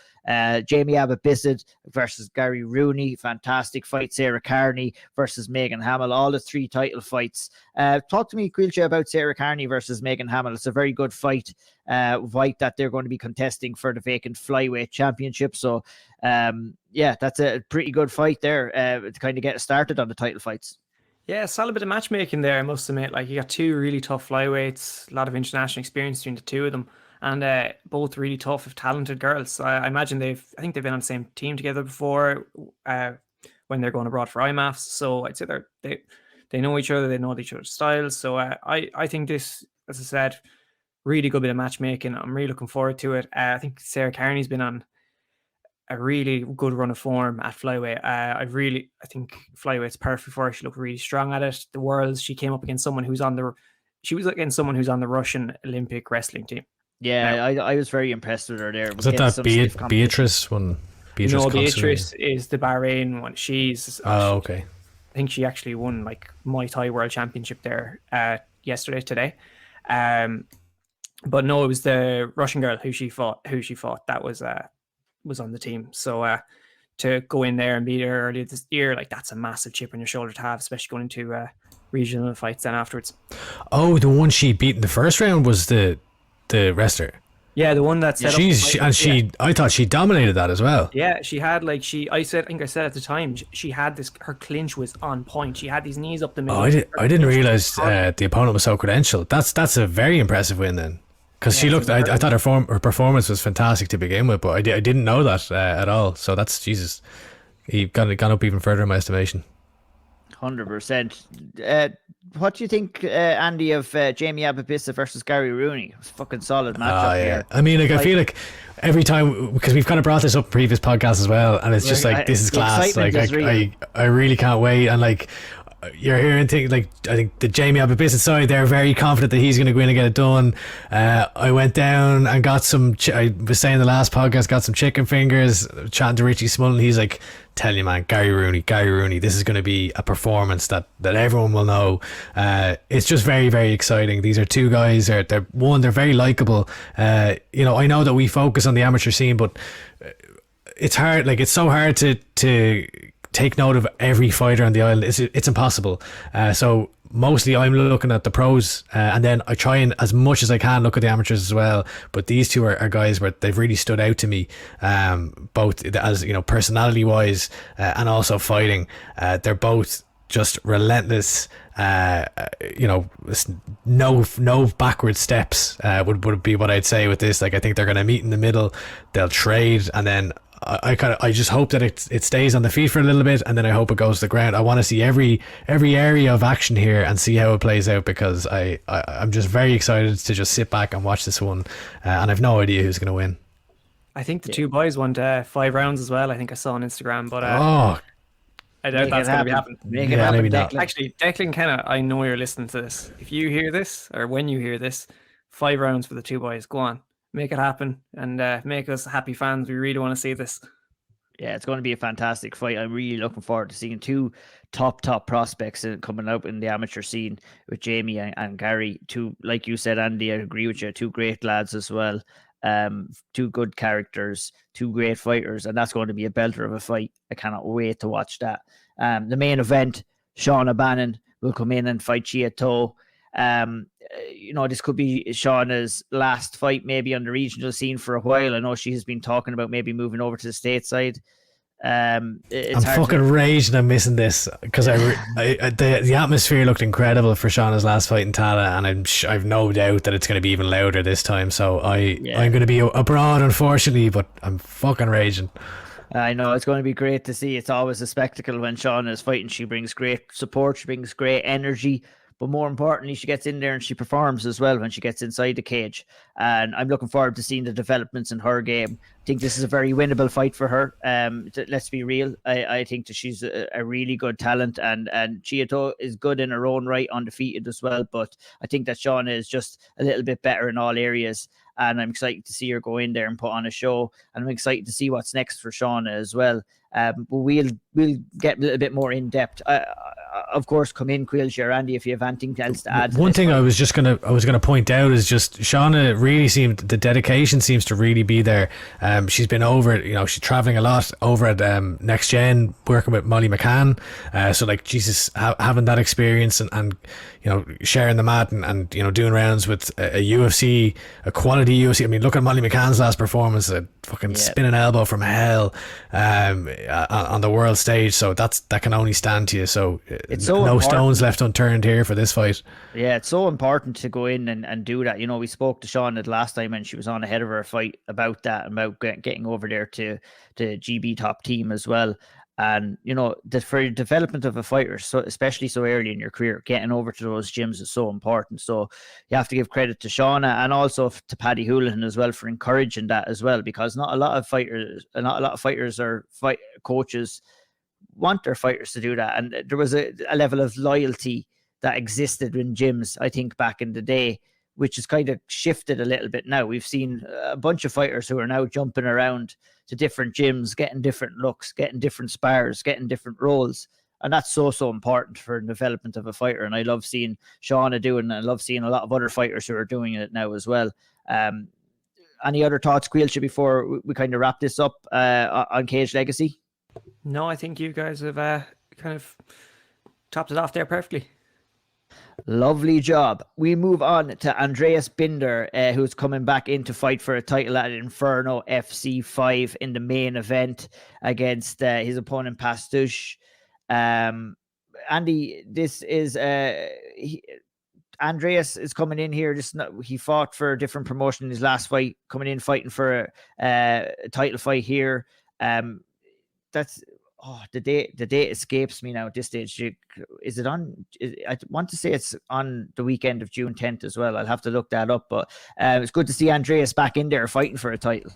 Jamie Abbott-Bissett versus Gary Rooney. Fantastic fight. Sarah Carney versus Megan Hamill. All the 3 title fights. Talk to me, Caoilte, about Sarah Carney versus Megan Hamill. It's a very good fight. Fight that they're going to be contesting for the vacant flyweight championship. So, yeah, that's a pretty good fight there to kind of get started on the title fights. Yeah, solid bit of matchmaking there, I must admit. Like, you got 2 really tough flyweights, a lot of international experience between the 2 of them, and both really tough, talented girls. I imagine I think they've been on the same team together before when they're going abroad for IMMAFs. So I'd say they know each other, they know each other's styles. So I think this, as I said, really good bit of matchmaking. I'm really looking forward to it. I think Sarah Carney's been on a really good run of form at flyweight. I think flyweight's perfect for her. She looked really strong at it. The Worlds, she came up against someone who's on the Russian Olympic wrestling team. Yeah, I was very impressed with her there. Was that Beatrice one? Beatrice is the Bahrain one. Okay. I think she actually won like Muay Thai World Championship there today. But no, it was the Russian girl who she fought that was on the team. So to go in there and beat her earlier this year, like, that's a massive chip on your shoulder to have, especially going into regional fights then afterwards. Oh, the one she beat in the first round was the wrestler. Yeah, the one that set up. I thought she dominated that as well. Yeah, she had I think I said at the time, she had her clinch was on point. She had these knees up the middle. I didn't realize the opponent was so credentialed. That's a very impressive win then. Because she looked, I thought her performance was fantastic to begin with, but I didn't know that at all. So that's, Jesus, he gone up even further in my estimation. 100%. What do you think, Andy, of Jamie Abbott-Bissett versus Gary Rooney? It was a fucking solid matchup here. I mean, I feel like every time, because we've kind of brought this up in previous podcasts as well, and it's just this is class. Like, I really can't wait. And like, you're hearing things like, I think the Jamie Abbott-Bissett side, they're very confident that he's going to go in and get it done. I went down and got some, I was saying the last podcast, got some chicken fingers, chatting to Richie Smullen. He's like, tell you, man, Gary Rooney, this is going to be a performance that everyone will know. It's just very, very exciting. These are 2 guys, they're very likable. I know that we focus on the amateur scene, but it's hard, like, it's so hard to take note of every fighter on the island. It's impossible. So mostly I'm looking at the pros, and then I try and, as much as I can, look at the amateurs as well. But these 2 are guys where they've really stood out to me, both as, personality wise, and also fighting. They're both just relentless. No backward steps would be what I'd say with this. Like, I think they're going to meet in the middle, they'll trade, and then I just hope that it stays on the feet for a little bit, and then I hope it goes to the ground. I want to see every area of action here and see how it plays out, because I'm just very excited to just sit back and watch this one, and I've no idea who's going to win. I think the 2 boys won 5 rounds as well. I think I saw on Instagram, but I doubt that's going to be happening. Maybe not. Actually, Declan Kenna, I know you're listening to this. If you hear this, or when you hear this, 5 rounds for the two boys. Go on, make it happen, and make us happy fans. We really want to see this. Yeah, it's going to be a fantastic fight. I'm really looking forward to seeing two top prospects coming out in the amateur scene with Jamie and Gary. Two, like you said, Andy, I agree with you. Two great lads as well. Two good characters, two great fighters, and that's going to be a belter of a fight. I cannot wait to watch that. The main event, Sean O'Bannon will come in and fight Caoilte. This could be Shauna's last fight maybe on the regional scene for a while. I know she has been talking about maybe moving over to the stateside. I'm fucking raging I'm missing this, because the atmosphere looked incredible for Shauna's last fight in Tala, and I've no doubt that it's going to be even louder this time. So I'm going to be abroad, unfortunately, but I'm fucking raging. I know it's going to be great to see. It's always a spectacle when Shauna is fighting. She brings great support, she brings great energy, but more importantly, she gets in there and she performs as well when she gets inside the cage. And I'm looking forward to seeing the developments in her game. I think this is a very winnable fight for her. Let's be real. I think that she's a really good talent, and Caoilte is good in her own right, undefeated as well. But I think that Shauna is just a little bit better in all areas. And I'm excited to see her go in there and put on a show. And I'm excited to see what's next for Shauna as well. But we'll get a little bit more in depth. Of course, come in, Caoilte or Andy, if you have anything else to add. One thing I was gonna point out is just Shauna really seemed, the dedication seems to really be there. She's been over, she's traveling a lot over at Next Gen, working with Molly McCann. So like Jesus, having that experience and sharing the mat and doing rounds with a UFC, a quality UFC. I mean, look at Molly McCann's last performance, a fucking spinning elbow from hell on the world stage. So that can only stand to you. So it's so no important. Stones left unturned here for this fight. Yeah, it's so important to go in and do that. We spoke to Shauna the last time and she was on ahead of her fight about that, about getting over there to GB top team as well. And for the development of a fighter, so especially so early in your career, getting over to those gyms is so important. So you have to give credit to Shauna and also to Paddy Houlihan as well for encouraging that as well, because not a lot of fighters or coaches want their fighters to do that. And there was a level of loyalty that existed in gyms, I think, back in the day, which has kind of shifted a little bit now. We've seen a bunch of fighters who are now jumping around to different gyms, getting different looks, getting different spars, getting different roles. And that's so important for the development of a fighter. And I love seeing Shauna doing it. I love seeing a lot of other fighters who are doing it now as well. Any other thoughts, Caoilte, before we kind of wrap this up on Cage Legacy? No, I think you guys have kind of topped it off there perfectly. Lovely job. We move on to Andreas Binder, who's coming back in to fight for a title at Inferno FC 5 in the main event against his opponent Pastush. Andy, this is Andreas is coming in here. He fought for a different promotion in his last fight, coming in fighting for a title fight here. The date escapes me now at this stage. Is it on? I want to say it's on the weekend of June 10th as well. I'll have to look that up. But it's good to see Andreas back in there fighting for a title.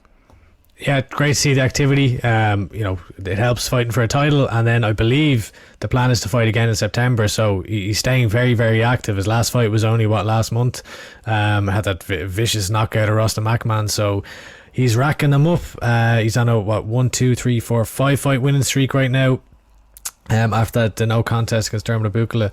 Yeah, great to see the activity. It helps fighting for a title, and then I believe the plan is to fight again in September. So he's staying very, very active. His last fight was only last month. Had that vicious knockout of Rostam Akman. So he's racking them up. He's on a 1, 2, 3, 4, 5 fight winning streak right now. After the no contest against Dermot Bukala.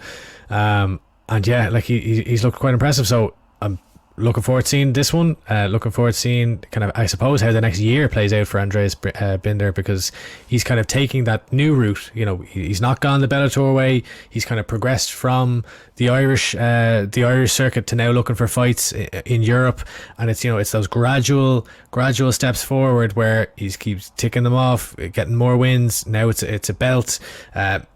And yeah, like he's looked quite impressive. So I'm looking forward to seeing this one. Looking forward to seeing kind of, I suppose, how the next year plays out for Andreas Binder, because he's kind of taking that new route. He's not gone the Bellator way. He's kind of progressed from the Irish circuit to now looking for fights in Europe, and it's those gradual steps forward where he keeps ticking them off, getting more wins. Now it's a belt. I've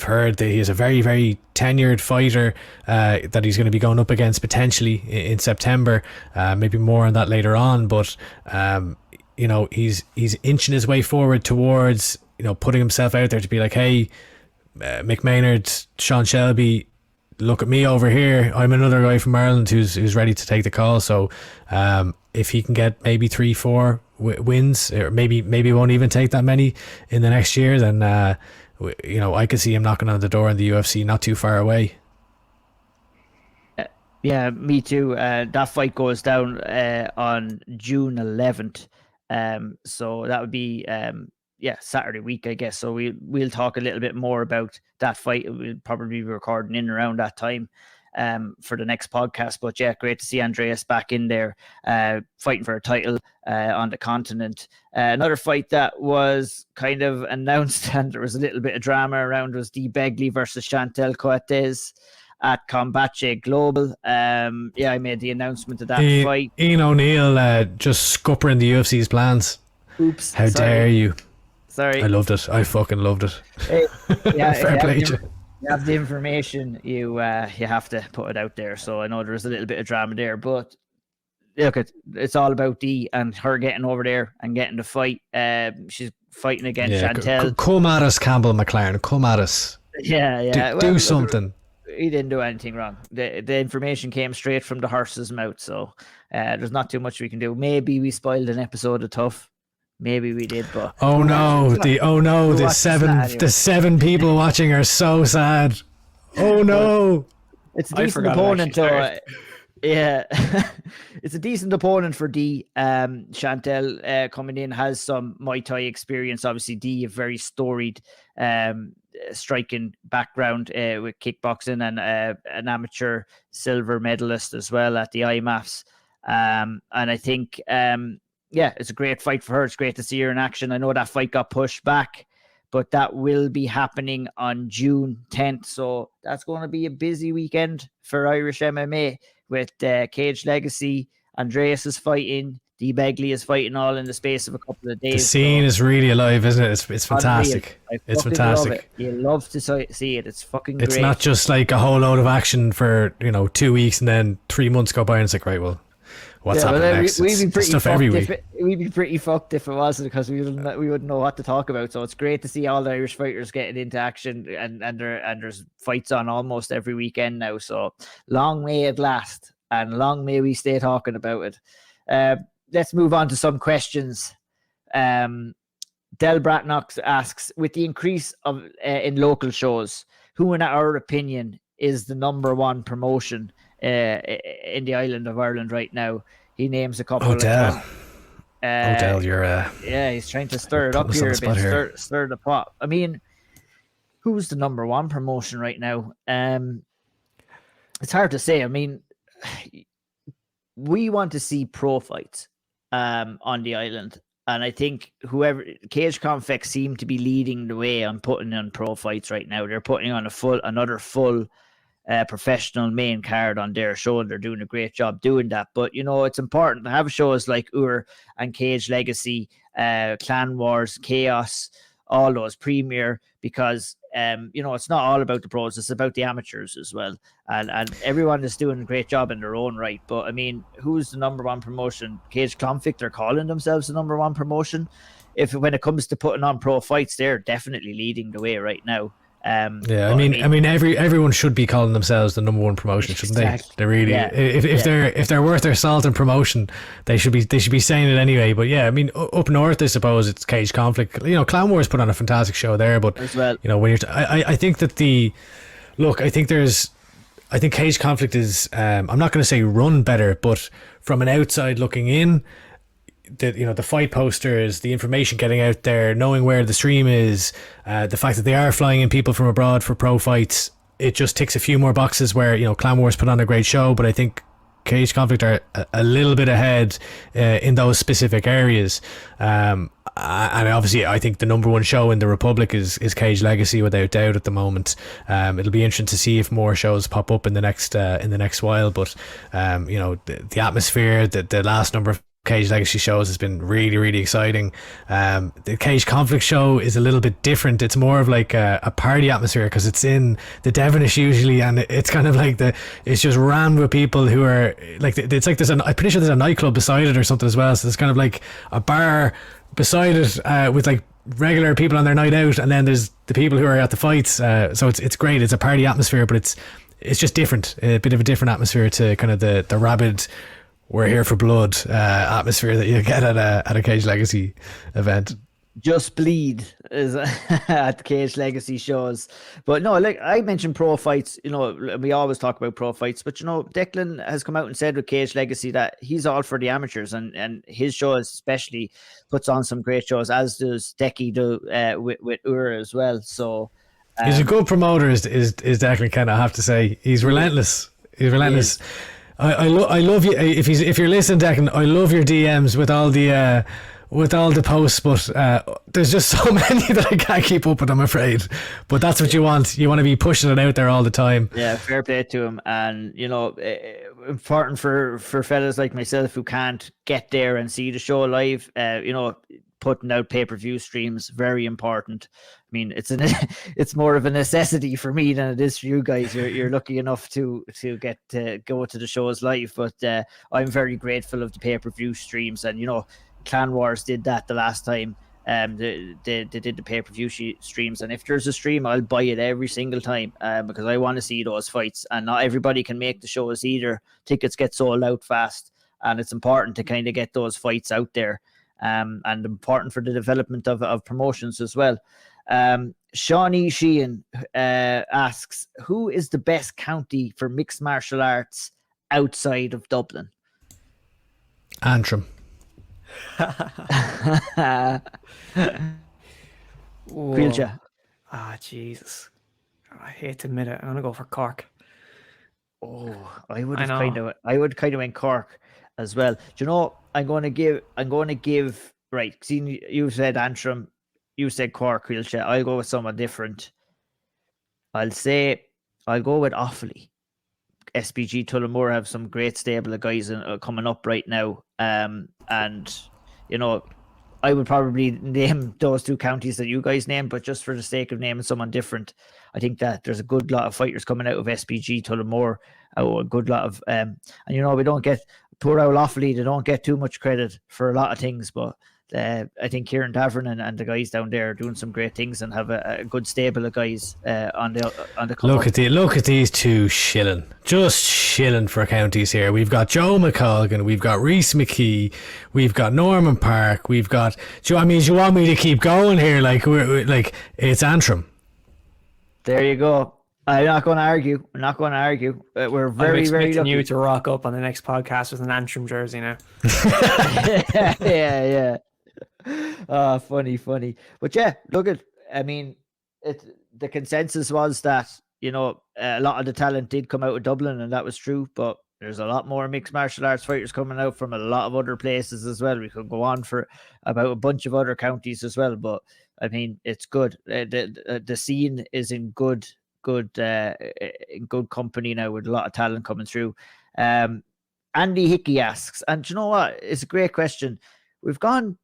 heard that he is a very, very tenured fighter that he's going to be going up against potentially in September. Maybe more on that later on, but he's inching his way forward towards putting himself out there to be like, hey, Mick Maynard, Sean Shelby, look at me over here. I'm another guy from Ireland who's ready to take the call. So if he can get maybe 3-4 wins, or maybe won't even take that many in the next year, then I could see him knocking on the door in the UFC not too far away. Yeah, me too. That fight goes down on June 11th. So that would be Saturday week, I guess. So we'll talk a little bit more about that fight. We'll probably be recording in around that time for the next podcast. But yeah, great to see Andreas back in there fighting for a title on the continent. Another fight that was kind of announced and there was a little bit of drama around was Dee Begley versus Chantel Coates at Combatche Global. I made the announcement of that fight. Ian O'Neill just scuppering the UFC's plans. Oops. How dare you? Sorry. I loved it. I fucking loved it. Hey, Fair play to you. You have the information, you have to put it out there. So I know there's a little bit of drama there, but look, it's all about Dee and her getting over there and getting the fight. She's fighting against Chantel. Come at us, Campbell McLaren. Come at us. Yeah. Do something. He didn't do anything wrong. The information came straight from the horse's mouth, so there's not too much we can do. Maybe we spoiled an episode of Tough. Maybe we did, but the seven people watching are so sad. Oh no. It's a decent opponent though. Yeah. It's a decent opponent for Dee. Chantel coming in has some Muay Thai experience. Obviously Dee, a very storied striking background with kickboxing and an amateur silver medalist as well at the IMMAFs. And I think it's a great fight for her. It's great to see her in action. I know that fight got pushed back, but that will be happening on June 10th. So that's going to be a busy weekend for Irish MMA with Cage Legacy. Andreas is fighting. Dee Begley is fighting all in the space of a couple of days. The scene is really alive, isn't it? It's fantastic. It's fantastic. Love it. You love to see it. It's fucking great. It's not just like a whole load of action for 2 weeks and then 3 months go by and it's like, right, well, what's happening next? We'd be stuff every week. We'd be pretty fucked if it wasn't, because we wouldn't know what to talk about. So it's great to see all the Irish fighters getting into action, and there's fights on almost every weekend now. So long may it last, and long may we stay talking about it. Let's move on to some questions. Del Bratnox asks, with the increase of in local shows, who in our opinion is the number one promotion in the island of Ireland right now? He names a couple. Odell, you're he's trying to stir it up here a bit, stir the pot. I mean, who's the number one promotion right now? It's hard to say. I mean, we want to see pro fights on the island, and I think whoever Cage Conflict seem to be leading the way on putting on pro fights right now. They're putting on another full professional main card on their show, and they're doing a great job doing that. But it's important to have shows like Iúr and Cage Legacy, Clan Wars, Chaos, all those Premier, because it's not all about the pros, it's about the amateurs as well, and everyone is doing a great job in their own right. But I mean, who's the number one promotion? Cage Conflict, they're calling themselves the number one promotion. When it comes to putting on pro fights, they're definitely leading the way right now. I mean, everyone should be calling themselves the number one promotion, shouldn't they? They really, if they're worth their salt in promotion, they should be saying it anyway. But yeah, I mean, up north, I suppose it's Cage Conflict. Clan Wars put on a fantastic show there, but as well, when you're, I think that I think Cage Conflict is, I'm not going to say run better, but from an outside looking in, the fight posters, the information getting out there, knowing where the stream is, the fact that they are flying in people from abroad for pro fights, it just ticks a few more boxes where Clan Wars put on a great show, but I think Cage Conflict are a little bit ahead in those specific areas. And obviously I think the number one show in the Republic is Cage Legacy without doubt at the moment. It'll be interesting to see if more shows pop up in the next while, but the atmosphere, the last number of Cage Legacy shows has been really, really exciting. The Cage Conflict show is a little bit different. It's more of like a party atmosphere because it's in the Devonish usually, and it's kind of like it's just rammed with people who are like, it's like I'm pretty sure there's a nightclub beside it or something as well, so there's kind of like a bar beside it with like regular people on their night out, and then there's the people who are at the fights, so it's great. It's a party atmosphere, but it's just different, a bit of a different atmosphere to kind of the rabid we're here for blood atmosphere that you get at a Cage Legacy event. Just bleed is at the Cage Legacy shows. But no, like I mentioned pro fights, we always talk about pro fights, but Declan has come out and said with Cage Legacy that he's all for the amateurs, and his shows especially puts on some great shows, as does Decky with Iúr as well. So he's a good promoter, is Declan, kind of have to say. He's relentless. He's relentless. I love you. If you're listening, Declan, I love your DMs with all the posts, but there's just so many that I can't keep up with, I'm afraid. But that's what you want. You want to be pushing it out there all the time. Yeah, fair play to him. And, important for fellas like myself who can't get there and see the show live, putting out pay-per-view streams, very important. I mean, it's more of a necessity for me than it is for you guys. You're lucky enough to get to go to the shows live, but I'm very grateful of the pay-per-view streams. And, Clan Wars did that the last time. They did the pay-per-view streams, and if there's a stream, I'll buy it every single time because I want to see those fights. And not everybody can make the shows either. Tickets get sold out fast, and it's important to kind of get those fights out there, and important for the development of promotions as well. Shawnee Sheehan asks, who is the best county for mixed martial arts outside of Dublin? Antrim. Caoilte. Jesus, I hate to admit it, I'm gonna go for Cork. I would kind of went Cork as well. Do you know, I'm going to give right, see, you said Antrim, you said Cork, Caoilte. I'll go with someone different. I'll go with Offaly. SPG Tullamore have some great stable of guys coming up right now. And, I would probably name those two counties that you guys named, but just for the sake of naming someone different, I think that there's a good lot of fighters coming out of SPG Tullamore. A good lot of, and we don't get poor old Offaly, they don't get too much credit for a lot of things, but I think Kieran Davern and the guys down there are doing some great things and have a good stable of guys on the come look at these two just shilling for counties here. We've got Joe McColgan, we've got Reese McKee, we've got Norman Park, we've got. Do you want me to keep going here? Like we're like it's Antrim. There you go. I'm not going to argue. We're very, very lucky. You to rock up on the next podcast with an Antrim jersey now. yeah. Funny. But yeah, look at. I mean, the consensus was that a lot of the talent did come out of Dublin, and that was true. But there's a lot more mixed martial arts fighters coming out from a lot of other places as well. We could go on for about a bunch of other counties as well. But I mean, it's good. The scene is in good company now with a lot of talent coming through. Andy Hickey asks, and you know what? It's a great question. We've gone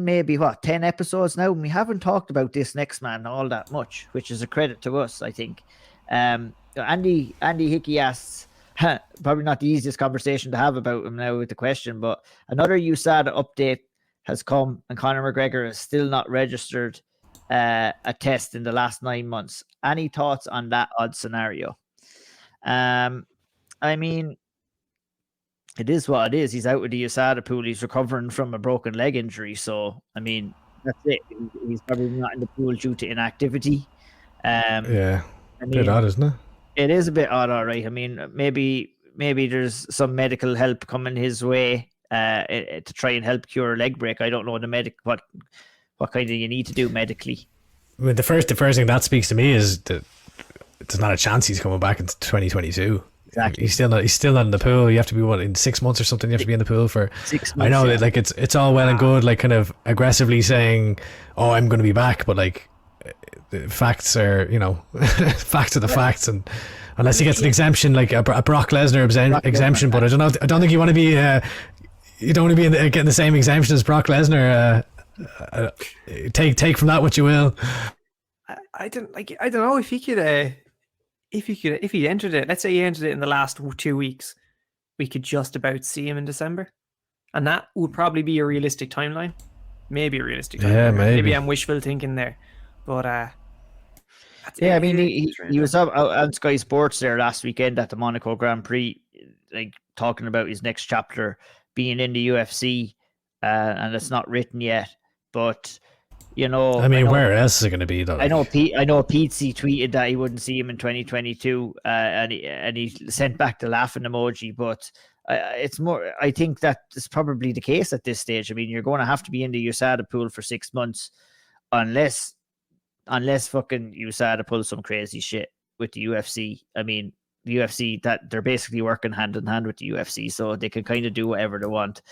maybe 10 episodes now, and we haven't talked about this next man all that much, which is a credit to us, I think. Andy Hickey asks, probably not the easiest conversation to have about him now with the question, but another USADA update has come, and Conor McGregor is still not registered a test in the last 9 months. Any thoughts on that odd scenario? I mean, it is what it is. He's out with the USADA pool. He's recovering from a broken leg injury. So, I mean, that's it. He's probably not in the pool due to inactivity. Yeah, a bit odd, isn't it? It is a bit odd, all right. I mean, maybe there's some medical help coming his way to try and help cure a leg break. I don't know what kind of you need to do medically. I mean, the first thing that speaks to me is that there's not a chance he's coming back in 2022. Exactly. He's still not in the pool. You have to be in 6 months or something. You have to be in the pool for 6 months. I know that it's all well and good, like kind of aggressively saying, "Oh, I'm going to be back," but like the facts are, facts are the facts, and unless he gets an exemption, like a Brock Lesnar exemption, but I don't think you want to be you don't want to be getting the same exemption as Brock Lesnar. Take from that what you will. I don't know if he could. If he entered it, let's say he entered it in the last 2 weeks, we could just about see him in December, and that would probably be a realistic timeline. Maybe a realistic timeline. Yeah, maybe I'm wishful thinking there, but yeah, I mean, he was out on Sky Sports there last weekend at the Monaco Grand Prix, like talking about his next chapter being in the UFC, and it's not written yet. but you know, I mean, where else is it going to be though? I know Pete tweeted that he wouldn't see him in 2022, and he sent back the laughing emoji. But it's more. I think that is probably the case at this stage. I mean, you're going to have to be in the USADA pool for 6 months, unless fucking USADA pulls some crazy shit with the UFC. I mean, the UFC, that they're basically working hand in hand with the UFC, so they can kind of do whatever they want.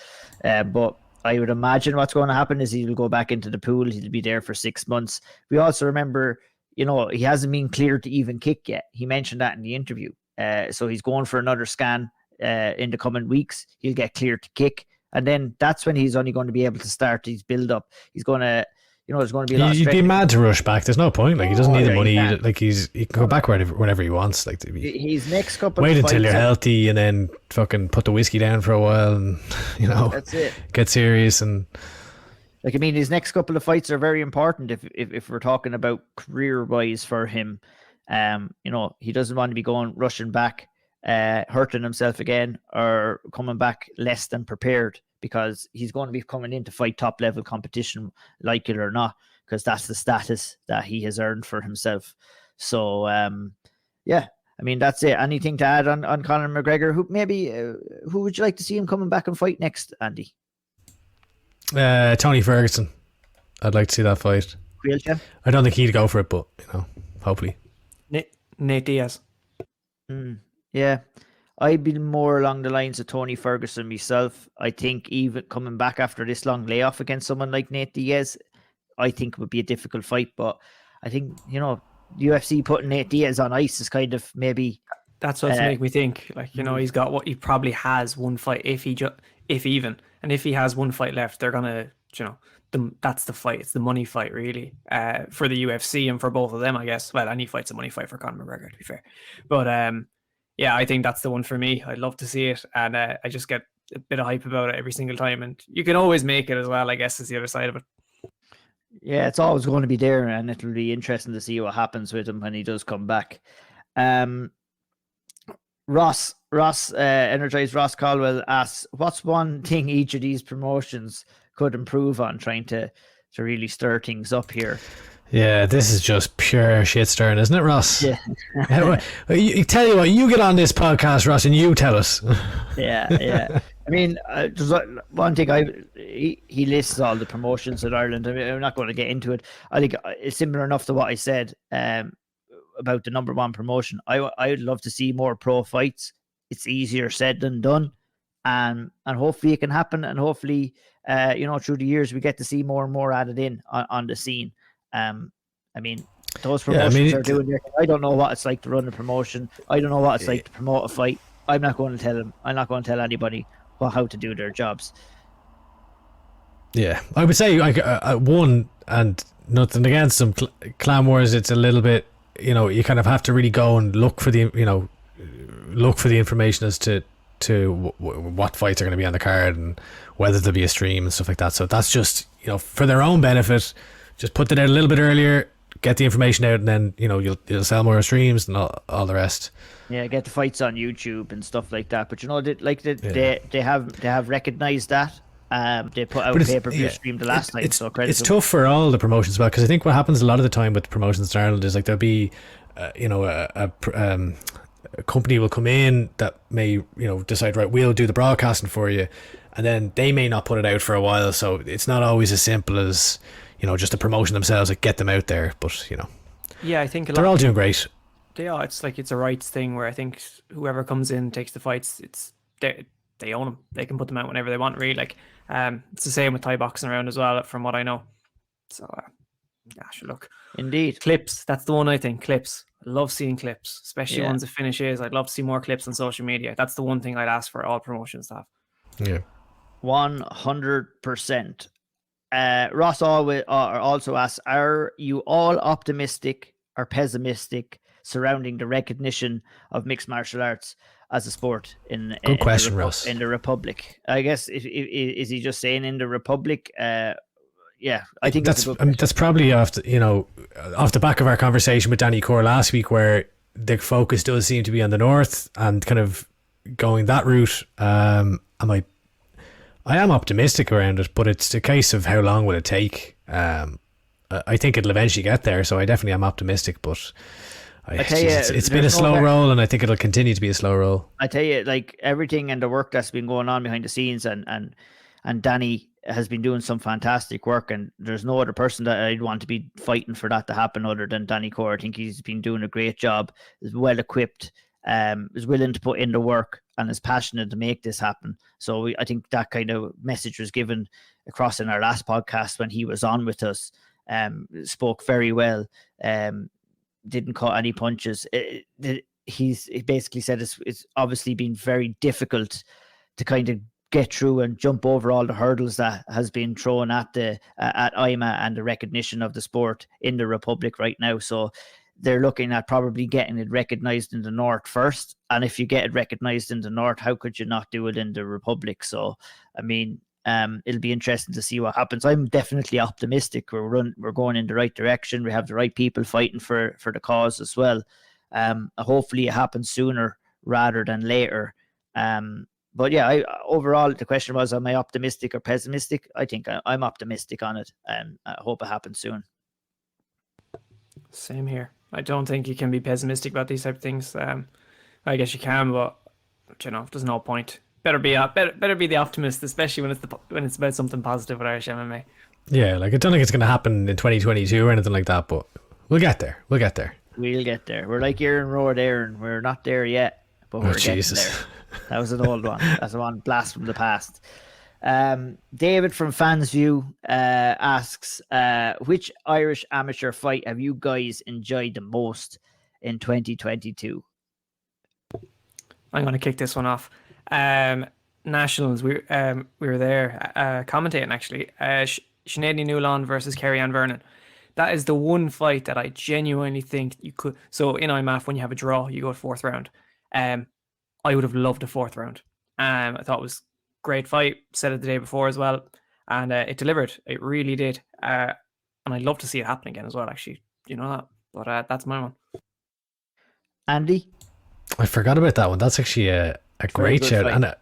But I would imagine what's going to happen is he'll go back into the pool. He'll be there for 6 months. We also remember, you know, he hasn't been cleared to even kick yet. He mentioned that in the interview. So he's going for another scan in the coming weeks. He'll get cleared to kick. And then that's when he's only going to be able to start his build up. He's going to, you know, there's going to be a lot of You'd be mad to rush back. There's no point. Like, he doesn't need the money. He can go back whenever he wants. Like, his next couple wait of until you're healthy and then fucking put the whiskey down for a while and, you know, that's it. Get serious. And like, I mean, his next couple of fights are very important if we're talking about career wise for him. You know, he doesn't want to be rushing back, hurting himself again, or coming back less than prepared, because he's going to be coming in to fight top level competition, like it or not, because that's the status that he has earned for himself. So, yeah, I mean, that's it. Anything to add on Conor McGregor? Who would you like to see him coming back and fight next, Andy? Tony Ferguson. I'd like to see that fight. Caoilte? I don't think he'd go for it, but, you know, hopefully. Nate Diaz. Yeah. I'd be more along the lines of Tony Ferguson myself. I think even coming back after this long layoff against someone like Nate Diaz, I think it would be a difficult fight. But I think, you know, UFC putting Nate Diaz on ice is kind of maybe... That's what's make me think. Like, you know, he's got he probably has one fight, if even. And if he has one fight left, they're going to, you know, that's the fight. It's the money fight, really, for the UFC and for both of them, I guess. Well, any fight's a money fight for Conor McGregor, to be fair. But, yeah, I think that's the one for me. I'd love to see it, and I just get a bit of hype about it every single time. And you can always make it as well, I guess, is the other side of it. Yeah, it's always going to be there, and it'll be interesting to see what happens with him when he does come back. Ross, Energized Ross Caldwell asks, what's one thing each of these promotions could improve on, trying to really stir things up here? Yeah, this is just pure shit stirring, isn't it, Ross? Yeah. You tell you what, you get on this podcast, Ross, and you tell us. Yeah. I mean, there's one thing he lists all the promotions in Ireland. I mean, I'm not going to get into it. I think it's similar enough to what I said about the number one promotion. I would love to see more pro fights. It's easier said than done, and hopefully it can happen. And hopefully, you know, through the years we get to see more and more added in on the scene. I mean, those promotions are doing their thing. I don't know what it's like to run a promotion. I don't know what it's like to promote a fight. I'm not going to tell them. I'm not going to tell anybody how to do their jobs. Yeah, I would say like one, and nothing against them. Clan Wars, it's a little bit, you know, you kind of have to really go and look for the information as to what fights are going to be on the card and whether there'll be a stream and stuff like that. So that's just, you know, for their own benefit. Just put it out a little bit earlier, get the information out, and then, you know, you'll sell more streams and all the rest. Yeah, get the fights on YouTube and stuff like that. But you know, they have recognized that. They put out pay-per-view stream the last time. It's tough for all the promotions as well, because I think what happens a lot of the time with promotions in Ireland is like there'll be, you know, a company will come in that may, you know, decide, right, we'll do the broadcasting for you, and then they may not put it out for a while. So it's not always as simple as, you know, just the promotion themselves, like get them out there. But, you know, yeah, I think they're all doing great. They are. It's like it's a rights thing where I think whoever comes in takes the fights. It's they own them. They can put them out whenever they want. Really, like it's the same with Thai boxing around as well, from what I know. So, sure, look. Indeed, clips. That's the one I think. Clips. I love seeing clips, especially ones of finishes. I'd love to see more clips on social media. That's the one thing I'd ask for all promotions to have. Yeah, 100%. Ross also asks, are you all optimistic or pessimistic surrounding the recognition of mixed martial arts as a sport in Ross. In the Republic? I guess is he just saying in the Republic? Yeah, I think that's probably off the back of our conversation with Danny Core last week, where the focus does seem to be on the north and kind of going that route. I am optimistic around it, but it's a case of how long will it take. I think it'll eventually get there, so I definitely am optimistic, but it's been a slow roll, and I think it'll continue to be a slow roll. I tell you, like, everything and the work that's been going on behind the scenes, and Danny has been doing some fantastic work, and there's no other person that I'd want to be fighting for that to happen other than Danny Core. I think he's been doing a great job, is well equipped, is willing to put in the work, and is passionate to make this happen. So I think that kind of message was given across in our last podcast when he was on with us. Spoke very well, didn't cut any punches. He basically said it's obviously been very difficult to kind of get through and jump over all the hurdles that has been thrown at IMMA and the recognition of the sport in the Republic right now. So they're looking at probably getting it recognized in the North first. And if you get it recognized in the North, how could you not do it in the Republic? So, I mean, it'll be interesting to see what happens. I'm definitely optimistic. We're going in the right direction. We have the right people fighting for the cause as well. Hopefully it happens sooner rather than later. But yeah, overall, the question was, am I optimistic or pessimistic? I think I'm optimistic on it, and I hope it happens soon. Same here. I don't think you can be pessimistic about these type of things. I guess you can, but there's no point. Better be the optimist, especially when it's about something positive with Irish MMA. Yeah, like I don't think it's going to happen in 2022 or anything like that, but we'll get there. We'll get there. We're like Aaron Road, Aaron. We're not there yet, but we're getting there. That was an old one. That's one blast from the past. David from Fans View asks, which Irish amateur fight have you guys enjoyed the most in 2022? I'm going to kick this one off. Nationals, we were there commentating actually. Sinead Newland versus Kerry-Ann Vernon. That is the one fight that I genuinely think you could. So in IMMAF, when you have a draw, you go to fourth round. I would have loved a fourth round. I thought it was a great fight. Said it the day before as well, and it delivered. It really did. And I'd love to see it happen again as well. Actually, that. But that's my one. Andy, I forgot about that one. That's actually a great shout, and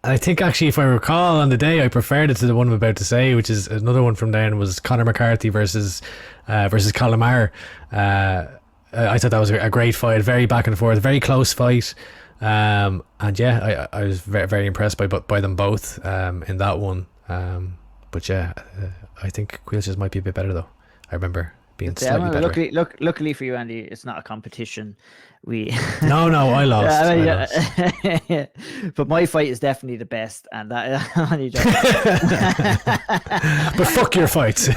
I think actually, if I recall on the day, I preferred it to the one I'm about to say, which is another one from then, was Conor McCarthy versus Colin Maher. I thought that was a great fight, very back and forth, very close fight. And yeah, I was very, very impressed by them both in that one. But yeah, I think Caoilte's might be a bit better though. I remember being slightly better. Luckily for you, Andy, it's not a competition. No, I lost. I lost. But my fight is definitely the best, and that. But fuck your fights.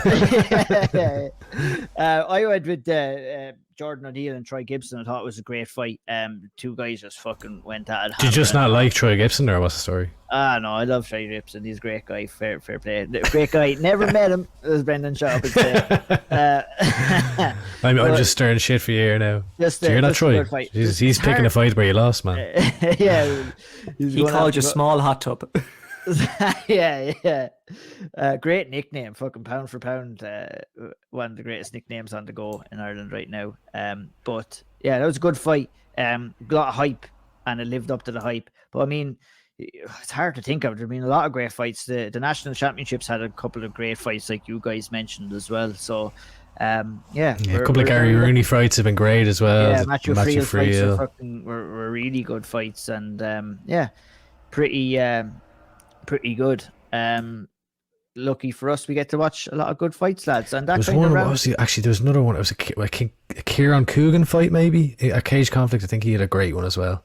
I went with Jordan O'Neill and Troy Gibson. I thought it was a great fight. Two guys just fucking went at it. Did you just not like Troy Gibson, or what's the story? No, I love Troy Gibson. He's a great guy. Fair play. Great guy. Never met him, as Brendan Shaw would say. I'm just stirring shit for you here now. So you're not Troy. He's picking a fight where you lost, man. Yeah. He called you small hot tub. Yeah. Great nickname, fucking pound for pound. One of the greatest nicknames on the go in Ireland right now. But yeah, that was a good fight. A lot of hype, and it lived up to the hype. But I mean, it's hard to think of. There have been a lot of great fights. The national championships had a couple of great fights, like you guys mentioned as well. So a couple of Gary Rooney fights have been great as well. Yeah, Matthew Friel fights were really good fights, and pretty good. Lucky for us, we get to watch a lot of good fights, lads. And that kind of round. Actually, there was another one. It was a Kieran Coogan fight, maybe a cage conflict. I think he had a great one as well.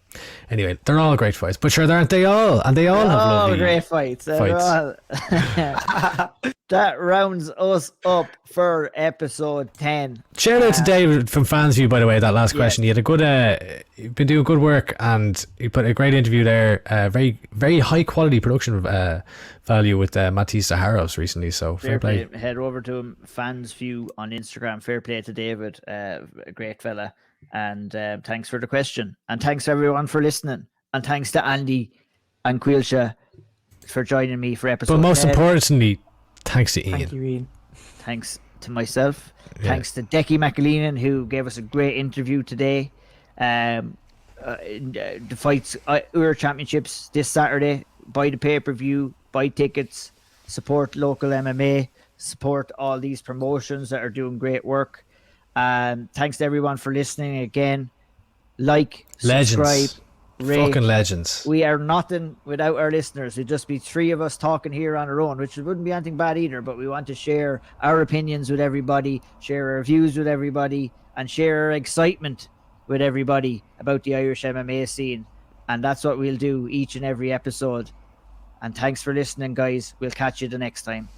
Anyway, they're all great fights, but sure, aren't they all? And they all have lovely great fights. That rounds us up for episode 10. Shout out to David from Fans View, by the way. That last question, you had a good, you've been doing good work, and you put a great interview there. Very, very high quality production value with Matisse Zaharos recently. So fair play. Head over to him, Fans View on Instagram. Fair play to David, a great fella. And thanks for the question, and thanks everyone for listening, and thanks to Andy and Caoilte for joining me for episode. But most importantly, thanks to Ian. Thank you, Ian. Thanks to myself. Yeah. Thanks to Decky McAleenan, who gave us a great interview today. The fights, Iúr Championships this Saturday. Buy the pay-per-view. buy tickets, support local MMA, support all these promotions that are doing great work. Thanks to everyone for listening again. Like, subscribe, Legends. rate. Fucking legends. We are nothing without our listeners. It'd just be three of us talking here on our own, which wouldn't be anything bad either, but we want to share our opinions with everybody, share our views with everybody, and share our excitement with everybody about the Irish MMA scene. And that's what we'll do each and every episode. And thanks for listening, guys. We'll catch you the next time.